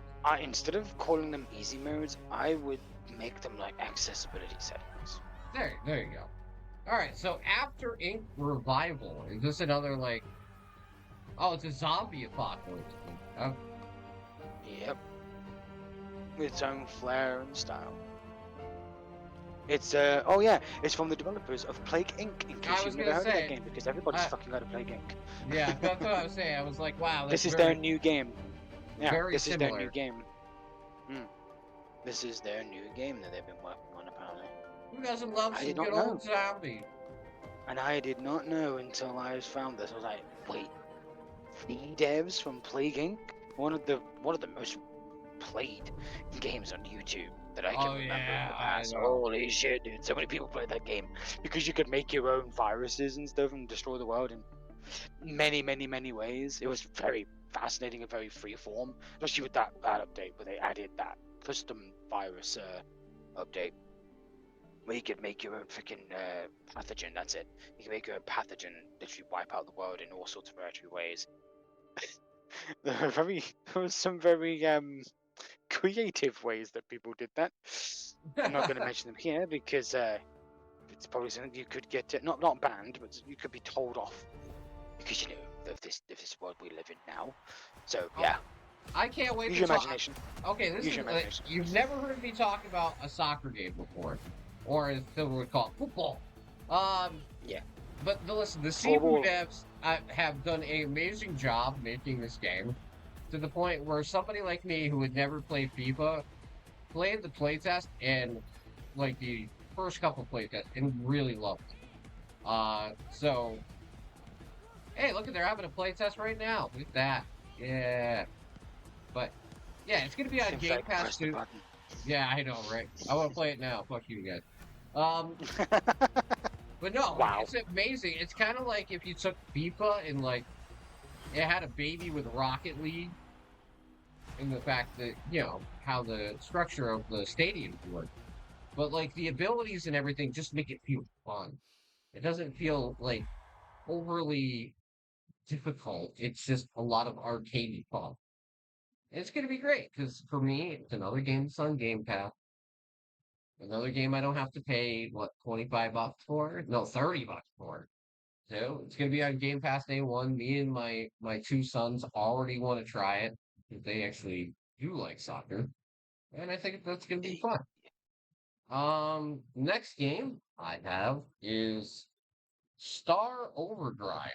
Instead of calling them easy modes, I would make them like accessibility settings. There you go. All right, so After Ink Revival, is this another like? Oh, it's a zombie apocalypse. Yep. With its own flair and style. It's it's from the developers of Plague Inc. In case you've never heard of that game, because everybody's fucking heard of Plague Inc. Yeah, that's what I was saying. I was like, wow, this is their new game. Yeah, this similar. is their new game. This is their new game that they've been working on, apparently. Who doesn't love some good old zombie? And I did not know until I found this. I was like, wait, the devs from Plague Inc. One of the most played games on YouTube that I can remember in the past. Holy shit, dude! So many people played that game because you could make your own viruses and stuff and destroy the world in many, many, many ways. It was very fascinating and very freeform, especially with that update where they added that custom virus update where you could make your own freaking pathogen. That's it. You can make your own pathogen, literally wipe out the world in all sorts of variety ways. There were some very creative ways that people did that. I'm not going to mention them here because it's probably something you could get not banned, but you could be told off because you know of this world we live in now. So yeah, I can't wait. Use your imagination. Okay, this is you've never heard me talk about a soccer game before, or as Phil would call it, football. Yeah. But listen, the Sifu devs have done an amazing job making this game, to the point where somebody like me who would never play FIFA played the playtest and like the first couple playtests and really loved it. So hey, look at they're having a playtest right now. Look at that. Yeah. But yeah, it's gonna be on Game Pass too. Yeah, I know, right? I want to play it now. Fuck you guys. But no, Wow. it's amazing. It's kind of like if you took FIFA and like it had a baby with Rocket League, and the fact that how the structure of the stadiums work, but like the abilities and everything just make it feel fun. It doesn't feel like overly difficult. It's just a lot of arcade fun. And it's gonna be great because for me, it's another game that's on Game Pass. Another game I don't have to pay what $25 for? No, $30 for. So it's gonna be on Game Pass day one. Me and my two sons already want to try it because they actually do like soccer, and I think that's gonna be fun. Next game I have is Star Overdrive.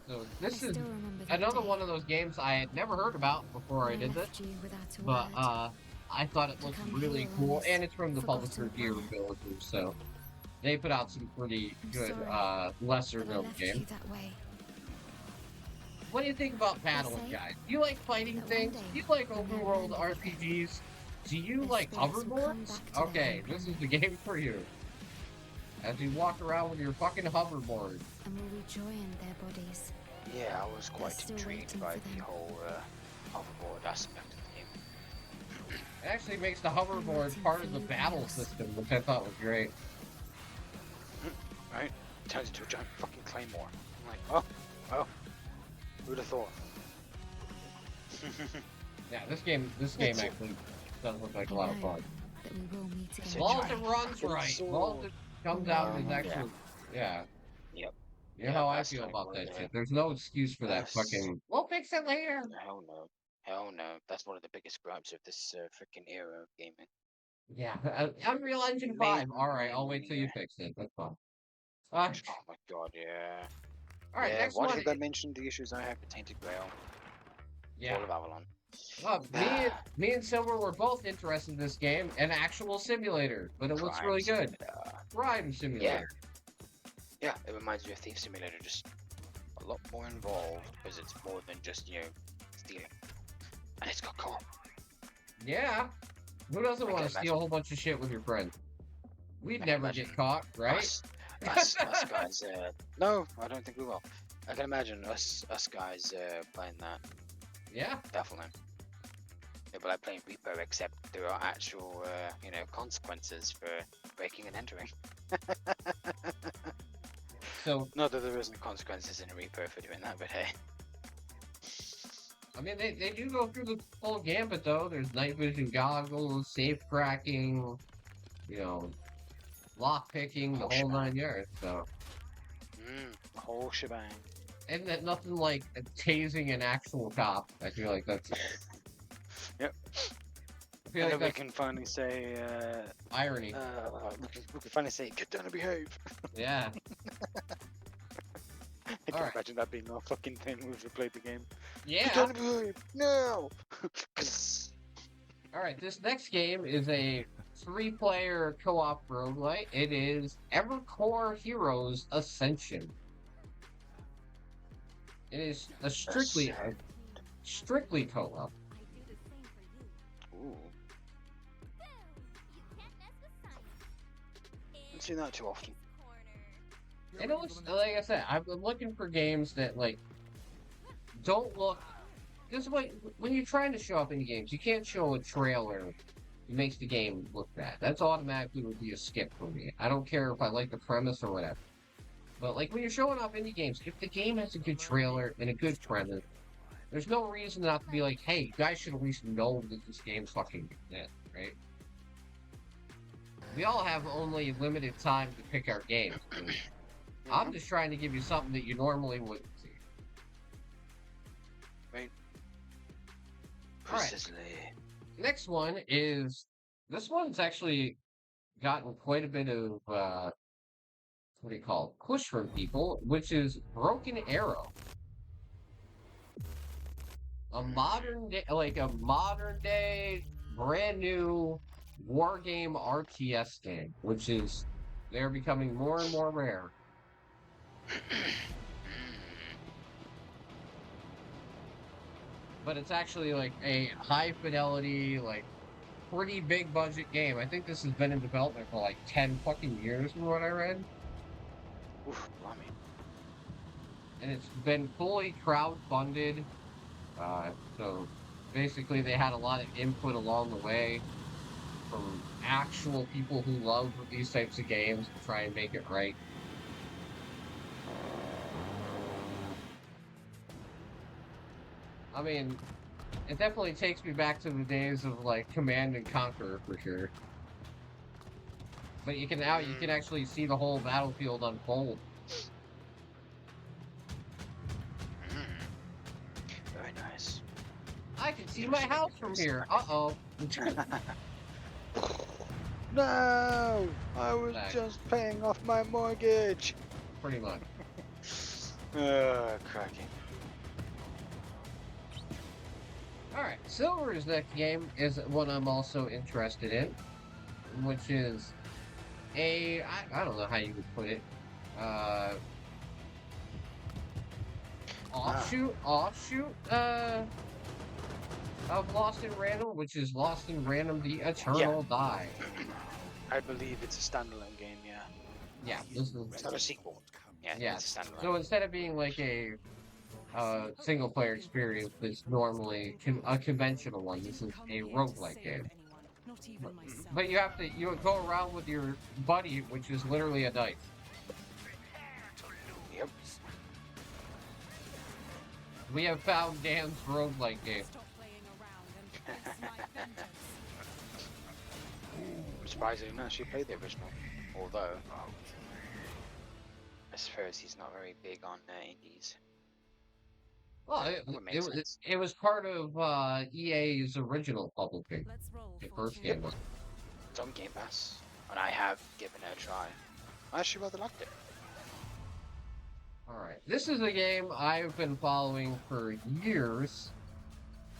So this is another one of those games I had never heard about before I did this, but I thought it looked really cool, and it's from the publisher Gear Villagers, so they put out some pretty good lesser known games. What do you think about battling, guys? Do you like fighting things? Do you like open world RPGs? Do you like hoverboards? Okay, this is the game for you. As you walk around with your fucking hoverboard. And will rejoin their bodies. Yeah, I was quite intrigued by the whole hoverboard aspect of the game. It actually makes the hoverboard part of the battle system, which I thought was great. Right? Turns into a giant fucking claymore. I'm like, oh, who'd have thought? Yeah, this game actually does look like a lot of fun. That we will meet again. As long as it runs right, as long as it comes out and is actually, yeah. Yep. You know how I feel about that shit. There's no excuse for that fucking, we'll fix it later. Hell no. Hell no. That's one of the biggest gripes of this freaking era of gaming. Yeah, Unreal Engine 5. Alright, I'll wait till you fix it. That's fine. Oh my god, yeah. Alright, yeah, next why one. did I mention the issues I have with Tainted Grail? Yeah. Fall of Avalon. Me and Silver were both interested in this game, an actual simulator, but it looks really good. Crime simulator. Yeah, it reminds me of Thief Simulator, just a lot more involved because it's more than just, stealing. And it's got co-op. Yeah. Who doesn't want to steal a whole bunch of shit with your friends? We'd never get caught, right? Us guys, no, I don't think we will. I can imagine us guys playing that. Yeah. Definitely. It'd be like playing Reaper, except there are actual, consequences for breaking and entering. So, not that there isn't consequences in Reaper for doing that, but hey. I mean, they do go through the full gambit, though. There's night vision goggles, safe cracking, lock picking, the whole 9 yards, so. The whole shebang. Isn't that nothing like tasing an actual cop? I feel like that's... Yep. I feel like we can finally say, irony. We can finally say, get down and behave. Yeah. I can imagine that being our fucking thing if we played the game. Yeah. Get down and behave. No. Alright, this next game is a 3-player co-op roguelite. It is Evercore Heroes Ascension. It is a strictly co-op. Ooh. Don't see that too often. And it looks, like I said, I've been looking for games that, don't look... Because when you're trying to show off indie games, you can't show a trailer that makes the game look bad. That's automatically would be a skip for me. I don't care if I like the premise or whatever. But, when you're showing off indie games, if the game has a good trailer and a good premise, there's no reason not to be like, hey, you guys should at least know that this game's fucking good, right? We all have only limited time to pick our games. I'm just trying to give you something that you normally wouldn't see. Right. Alright. Next one is... This one's actually gotten quite a bit of, what do you call it? Push from people, which is Broken Arrow. A modern day, brand new war game RTS game, which is, they're becoming more and more rare. but it's actually like a high fidelity, like pretty big budget game. I think this has been in development for like 10 fucking years from what I read. Oof, blimey. And it's been fully crowd-funded. So basically they had a lot of input along the way from actual people who love these types of games to try and make it right. I mean, it definitely takes me back to the days of like Command and Conquer for sure. But you can actually see the whole battlefield unfold. Very nice. I can see my house from here. Uh-oh. No! I was Back. just paying off my mortgage! Pretty much. Cracking. Alright, Silver's next game is one I'm also interested in, which is I don't know how you would put it, offshoot of Lost in Random, which is Lost in Random The Eternal Die. I believe it's a standalone game, yeah. Yeah, this is, It's not a sequel. Yeah, yeah. it's a standalone. So instead of being like a single player experience that's normally a conventional one, this is a roguelike game. But you go around with your buddy, which is literally a dice. Yep. We have found Dan's roguelike game. I'm surprised I didn't actually play the original. Although, I suppose he's not very big on indies. Well, it was part of EA's original publishing. The first game was. It's on Game Pass, and I have given it a try. I actually rather liked it. Alright, this is a game I've been following for years,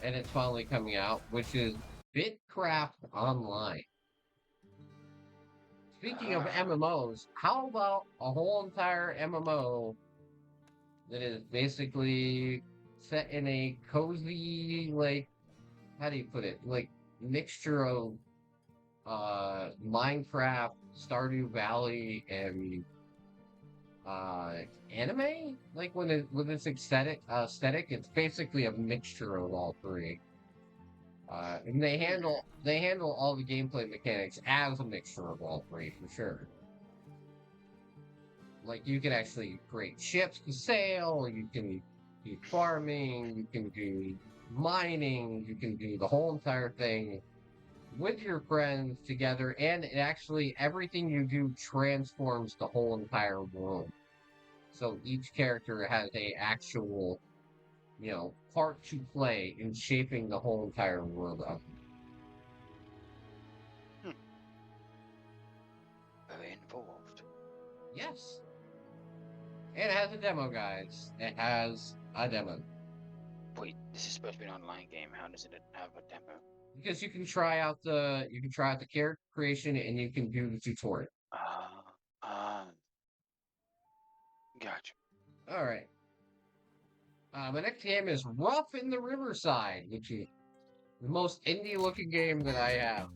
and it's finally coming out, which is Bitcraft Online. Speaking of MMOs, how about a whole entire MMO that is basically set in a cozy, like, how do you put it? Like, mixture of Minecraft, Stardew Valley, and anime? Like, with its aesthetic, it's basically a mixture of all three. And they handle all the gameplay mechanics as a mixture of all three, for sure. Like, you can actually create ships to sail, you can do farming, you can do mining, you can do the whole entire thing with your friends together, and it actually, everything you do transforms the whole entire world. So each character has a actual, part to play in shaping the whole entire world up. Very involved. Yes. And it has a demo, guys. It has a demo. Wait, this is supposed to be an online game. How does it have a demo? Because you can try out the character creation and you can do the tutorial. Gotcha. All right. My next game is Rough in the Riverside, which is the most indie-looking game that I have.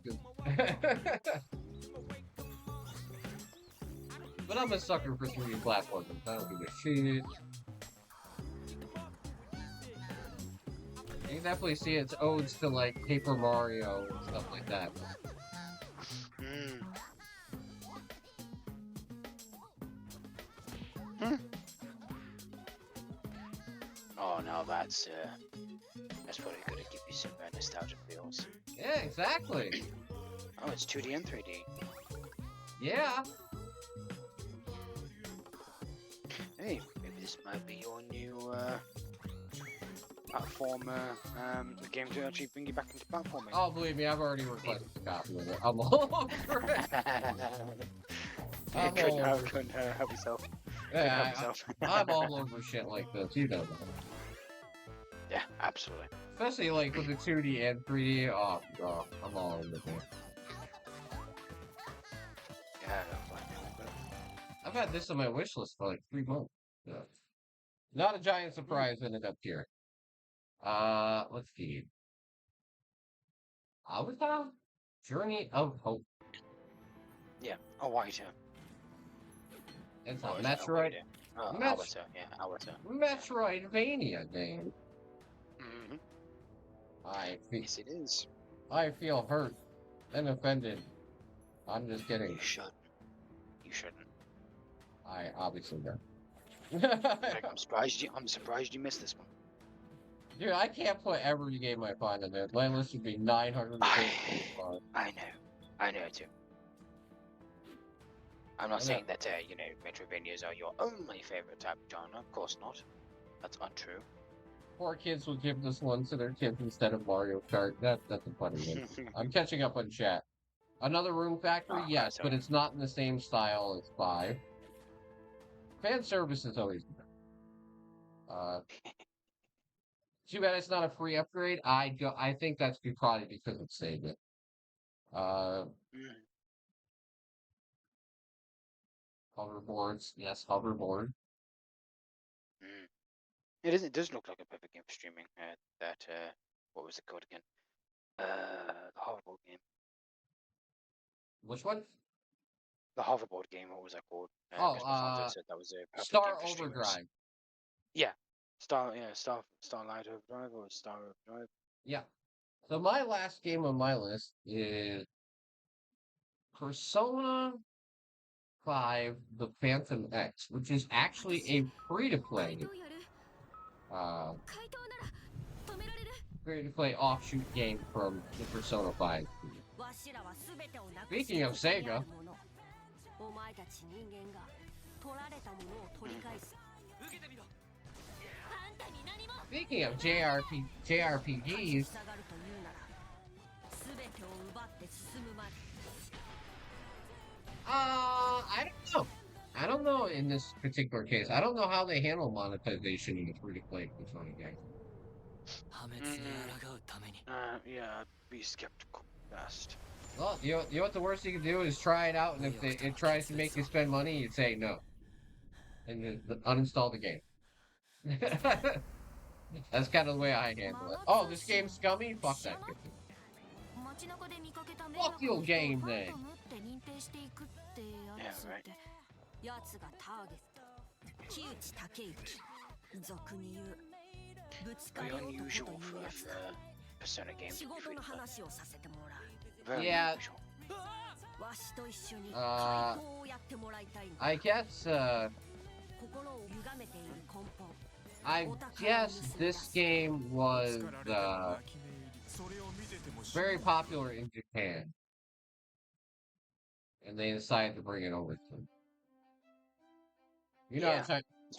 But I'm a sucker for 3D platformers. I don't give a shit. You can definitely see its odes to, like, Paper Mario and stuff like that. Oh, now that's probably gonna give you some nostalgic feels. Yeah, exactly. Oh, it's 2D and 3D. Yeah. Hey, maybe this might be your new platformer game to actually bring you back into platforming. Oh, believe me, I've already requested a copy of it. I'm all over it. Couldn't help yourself. Yeah, I'm all over shit like this. You know that. Yeah, absolutely. Especially like with the 2D and 3D. Oh, I'm all over it. Yeah, I've had this on my wish list for like 3 months. Yeah. Not a giant surprise ended up here. Let's see. Avatar? Journey of Hope. Yeah, Awita. It's a Or is it Metroid. Awita? Oh, Met- Awita, yeah, Awita. Metroidvania game. Mm-hmm. Yes, it is. I feel hurt and offended. I'm just kidding. You shouldn't. You shouldn't. I obviously don't. Like, I'm surprised you missed this one. Dude, I can't put every game I find in there. My list would be 950. I know too. I'm not saying that Metroidvanias are your only favorite type of genre. Of course not. That's untrue. Poor kids will give this one to their kids instead of Mario Kart. That's a funny one. I'm catching up on chat. Another Room Factory, Oh, yes, but it's not in the same style as 5. Fan service is always good. Too bad it's not a free upgrade. I think that's probably because it's Sega. Hoverboards, yes, hoverboard. It does look like a perfect game for streaming. What was it called again? The hoverboard game. Which one? The hoverboard game. What was that called? Said that was a perfect Star game for streamers. Overdrive. Yeah, Starlight Overdrive or Star Overdrive. Yeah. So my last game on my list is Persona 5: The Phantom X, which is actually a free-to-play offshoot game from the Persona 5. Speaking of Sega, speaking of JRPGs, I don't know in this particular case. I don't know how they handle monetization in a free-to-play Persona game. Yeah, I'd be skeptical best. Well, you know what the worst you can do is try it out, and if it tries to make you spend money, you'd say no. And then uninstall the game. That's kind of the way I handle it. Oh, this game's scummy? Fuck that game. Fuck your game then. Yeah, right. Very unusual for Persona games to be free to play. Very Yeah. unusual. I guess this game was very popular in Japan, and they decided to bring it over to them.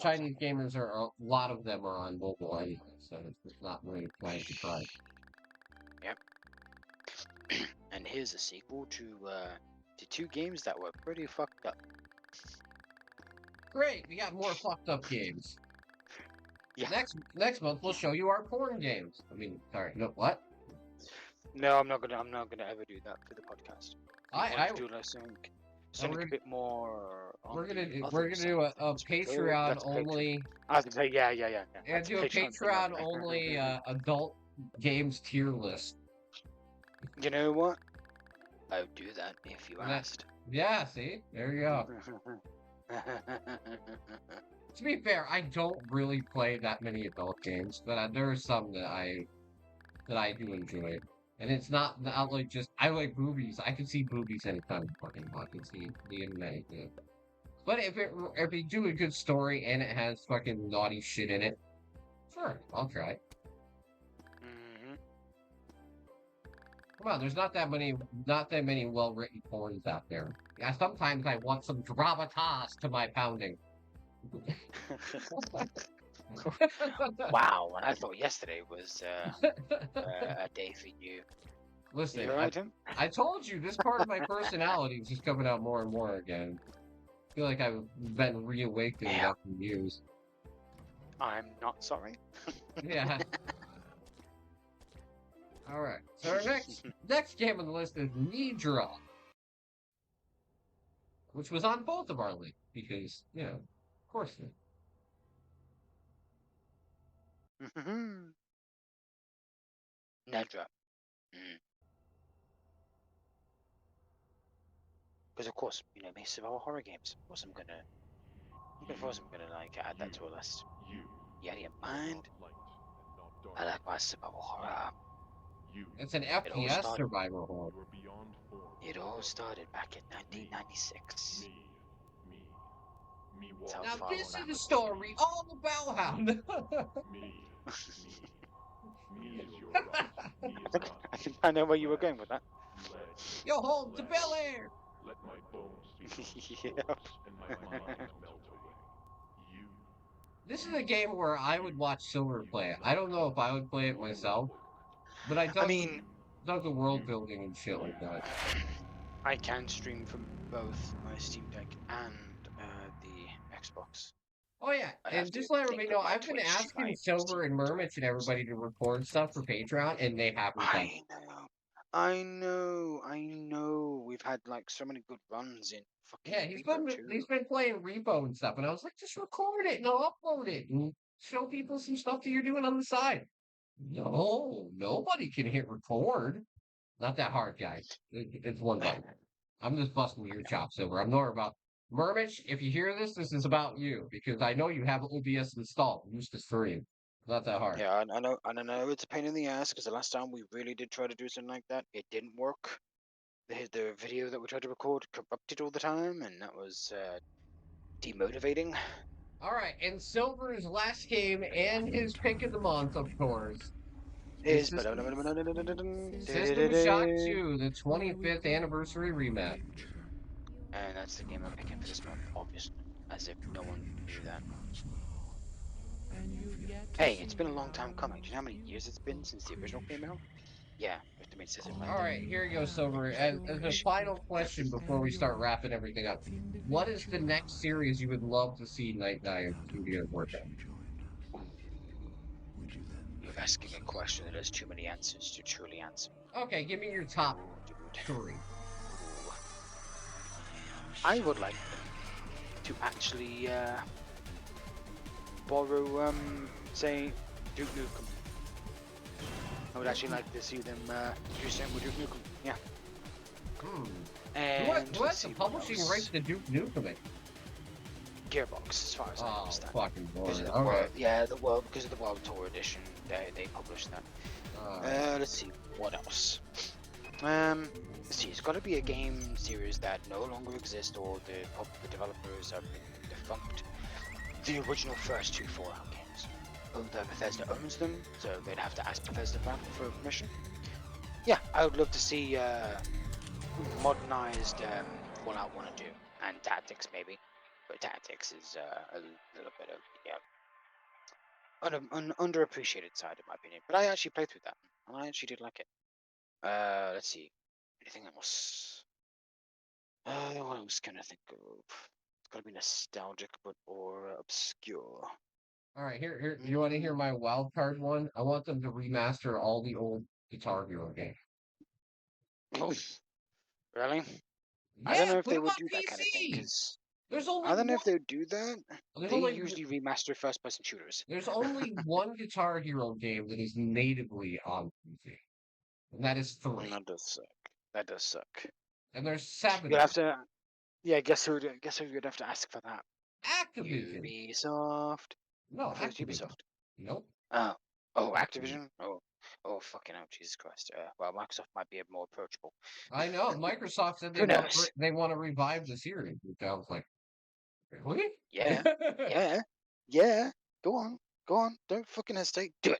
Chinese gamers a lot of them are on mobile anyway, so it's not really quite a surprise. Yep. And here's a sequel to 2 games that were pretty fucked up. Great, we got more fucked up games. Yeah. Next month we'll show you our porn games. I mean, sorry, no, what? No, I'm not gonna ever do that for the podcast. I do something a bit more. We're gonna do a Patreon only. I was gonna say yeah. And do a Patreon only adult games tier list. You know what? I would do that if you asked. Yeah, see, there you go. To be fair, I don't really play that many adult games, but there are some that I do enjoy. And it's not like just I like boobies. I can see boobies anytime fucking I can see the internet. Yeah. But if you do a good story and it has fucking naughty shit in it, sure, I'll try. Come on, there's not that many well-written porns out there. Yeah, sometimes I want some gravitas to my pounding. Wow, I thought yesterday was a day for you. Listen, you right, I told you this part of my personality is just coming out more and more again. I feel like I've been reawakened after years. I'm not sorry. Yeah. All right. So our next game on the list is Nidra, which was on both of our lists because of course. Nedra. Because of course, me survival horror games. Of course I'm gonna like add that to a list. You out of your mind? I like my survival horror. It's an all FPS started- survival horror. It all started back in 1996. That's how Now far this back is a we story all about how. I think I know where you were going with that. Yo, hold to Bel Air. Yep. This is a game where I would watch Silver play it. I don't know if I would play it myself, but I mean, dug the world building and shit like that. I can stream from both my Steam Deck and the Xbox. Oh yeah, I have and just to let everybody link know, up my I've been Twitch to asking my Silver and Steam Mermich and everybody to record stuff for Patreon, and they haven't done it. I know. We've had like so many good runs in fucking Yeah, Repo he's too. been playing Repo and stuff, and I was like, just record it and I'll upload it and show people some stuff that you're doing on the side. No, nobody can hit record. Not that hard, guys. It's one button. I'm just busting your chops over. I'm more about Mermich. If you hear this, this is about you because I know you have OBS installed. Use the stream. Not that hard. Yeah, I know. I know it's a pain in the ass because the last time we really did try to do something like that, it didn't work. The video that we tried to record corrupted all the time, and that was demotivating. All right, and Silver's last game and his pick of the month, of course, Is System Shock 2, the 25th anniversary rematch. and that's the game I'm picking for this month, obviously, as if no one knew that. Hey, it's been a long time coming. Do you know how many years it's been since the original came out? Yeah, it makes sense. All right, here you go, Silver. As a final question before we start wrapping everything up, what is the next series you would love to see Night Dive Studios work on? You're asking a question that has too many answers to truly answer. Okay, give me your top three. I would like to actually borrow, say, Duke Nukem. I would actually like to see them do something with Duke Nukem. Yeah. And Who has the publishing rights to Duke Nukem? Gearbox, as far as I understand. Fucking Because boring. of the world, yeah, because of the World Tour edition, they published that. Let's see, what else? Let's see, it's got to be a game series that no longer exists, or the developers have been defunct. The original first two Fallout games. Bethesda owns them, so they'd have to ask Bethesda for permission. Yeah, I would love to see modernized Fallout 1 and 2, and Tactics maybe. But Tactics is a little bit of, an underappreciated side in my opinion. But I actually played through that, and I actually did like it. Let's see. Anything else? What else can I think of? It's gotta be nostalgic, or obscure. All right, here. You want to hear my wild card one? I want them to remaster all the old Guitar Hero games. Oh, really? Yeah, I don't know if put they them would on do that kind of thing, PC. because There's only I don't know one- if they would do that. There's They only- usually remaster first-person shooters. There's only one Guitar Hero game that is natively on PC, and that is 3. That does suck. That does suck. And there's 7. You'd have to. Yeah, guess who you'd have to ask for that? Activision. Ubisoft. No, I thought it was Activision. Ubisoft. Nope. Oh, Activision. Oh, fucking hell, Jesus Christ. Well, Microsoft might be more approachable. I know. Microsoft said Who knows? they want to revive the series. Which I was like, really? Yeah, yeah. Go on. Don't fucking hesitate. Do it.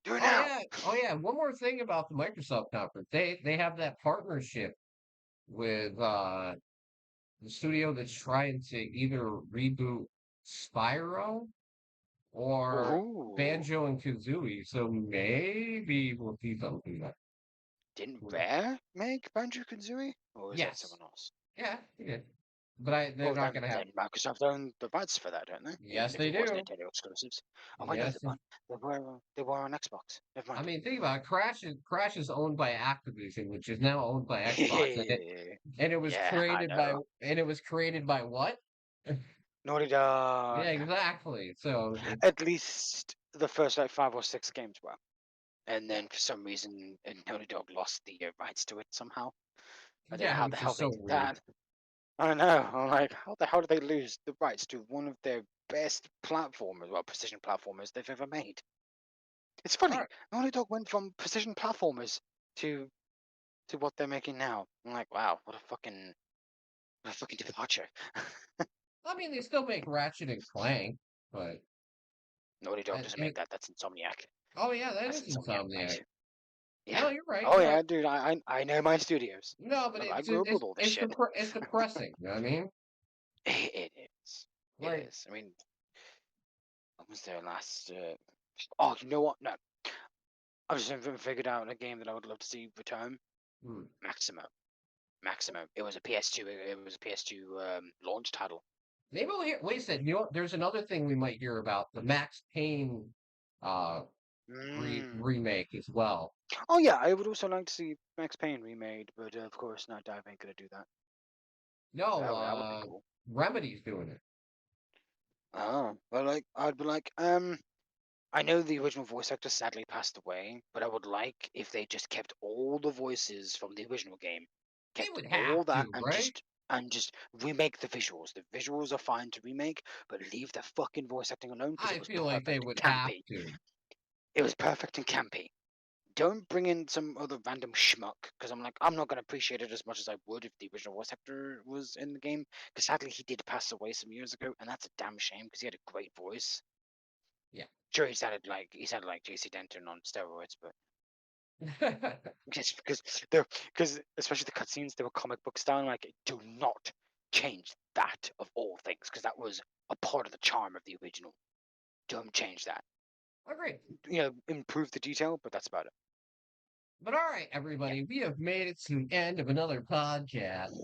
Do it now. Oh yeah. One more thing about the Microsoft conference. They have that partnership with the studio that's trying to either reboot Spyro or Ooh. Banjo and Kazooie. So maybe we'll see something like that. Didn't Rare make Banjo-Kazooie? Or is that someone else? Yeah, they did. But they're not going to have. Then Microsoft own the rights for that, don't they? Yes, Even if they it was do. Nintendo exclusives. Oh my Yes, god, they were on Xbox. Never mind. I mean, think about it. Crash is owned by Activision, which is now owned by Xbox, and it was created by what? Naughty Dog. Yeah, exactly. So at least the first like 5 or 6 games were. and then for some reason, Naughty Dog lost the rights to it somehow. I don't know Yeah, how the which hell is they so did weird. that. I don't know. I'm like, how the hell did they lose the rights to one of their best platformers, well, precision platformers they've ever made? It's funny. Alright. Naughty Dog went from precision platformers to what they're making now. I'm like, wow, what a fucking departure. I mean, they still make Ratchet and Clank, but Naughty Dog and, doesn't make and that. That's Insomniac. oh yeah, that That's is Insomniac, Insomniac. mate. Yeah. No, you're right. Oh No, yeah, dude. I know my studios. no, but I it's grew up with it's all this it's shit. it's depressing. You know what I mean? It is. It Like, is. I mean, what was their last? Oh, you know what? No, I just haven't figured out a game that I would love to see return. hmm. Maximo. Maximo. It was a PS2. It was a PS2 launch title. Maybe we'll hear. Wait a second. You know, there's another thing we might hear about the Max Payne uh remake as well. Oh yeah, I would also like to see Max Payne remade, but of course, Night Dive ain't gonna do that. No, That would be cool. Remedy's doing it. Oh, well, like I'd be like, I know the original voice actor sadly passed away, but I would like if they just kept all the voices from the original game, They kept would all have that, to, and right? just remake the visuals. The visuals are fine to remake, but leave the fucking voice acting alone because it I was feel like they perfect would and have campy. to. It was perfect and campy. Don't bring in some other random schmuck because I'm not gonna appreciate it as much as I would if the original voice actor was in the game. Because sadly he did pass away some years ago, and that's a damn shame because he had a great voice. Yeah. Sure, he sounded like JC Denton on steroids, but just because especially the cutscenes, they were comic book style. Like, do not change that of all things because that was a part of the charm of the original. Don't change that. Agreed. Improve the detail, but that's about it. But all right, everybody, we have made it to the end of another podcast.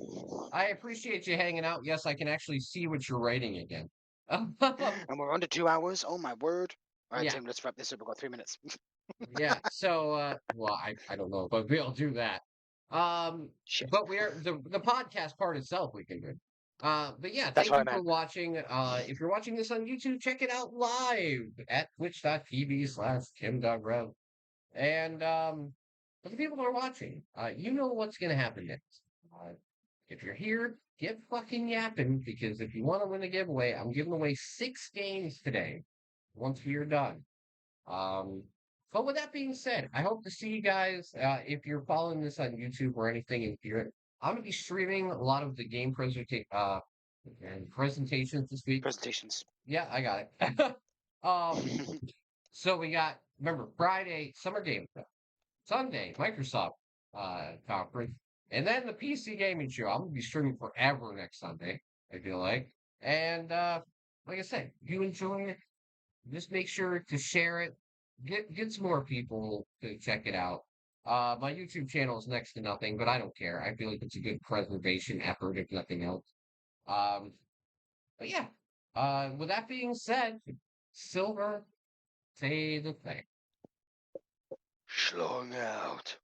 I appreciate you hanging out. Yes, I can actually see what you're writing again. And we're under 2 hours. Oh my word! All right, Yeah. Tim, let's wrap this up. We've got 3 minutes. Yeah. So, well, I don't know, but we'll do that. Shit. But we are the podcast part itself we can do. But yeah, That's thank what you I for meant. watching. If you're watching this on YouTube, check it out live at twitch.tv/TimDogRev. And for the people that are watching, you know what's gonna happen next. If you're here, get fucking yapping because if you want to win a giveaway, I'm giving away 6 games today. Once we are done. But with that being said, I hope to see you guys. If you're following this on YouTube or anything, I'm gonna be streaming a lot of the game and presentations this week. Presentations. Yeah, I got it. So we got, remember, Friday Summer Game Fest, Sunday Microsoft conference, and then the PC gaming show. I'm gonna be streaming forever next Sunday. I feel like, and like I said, you enjoy it. Just make sure to share it. Get some more people to check it out. My YouTube channel is next to nothing, but I don't care. I feel like it's a good preservation effort, if nothing else. Um, but yeah. With that being said, Silver, say the thing. Schlong out.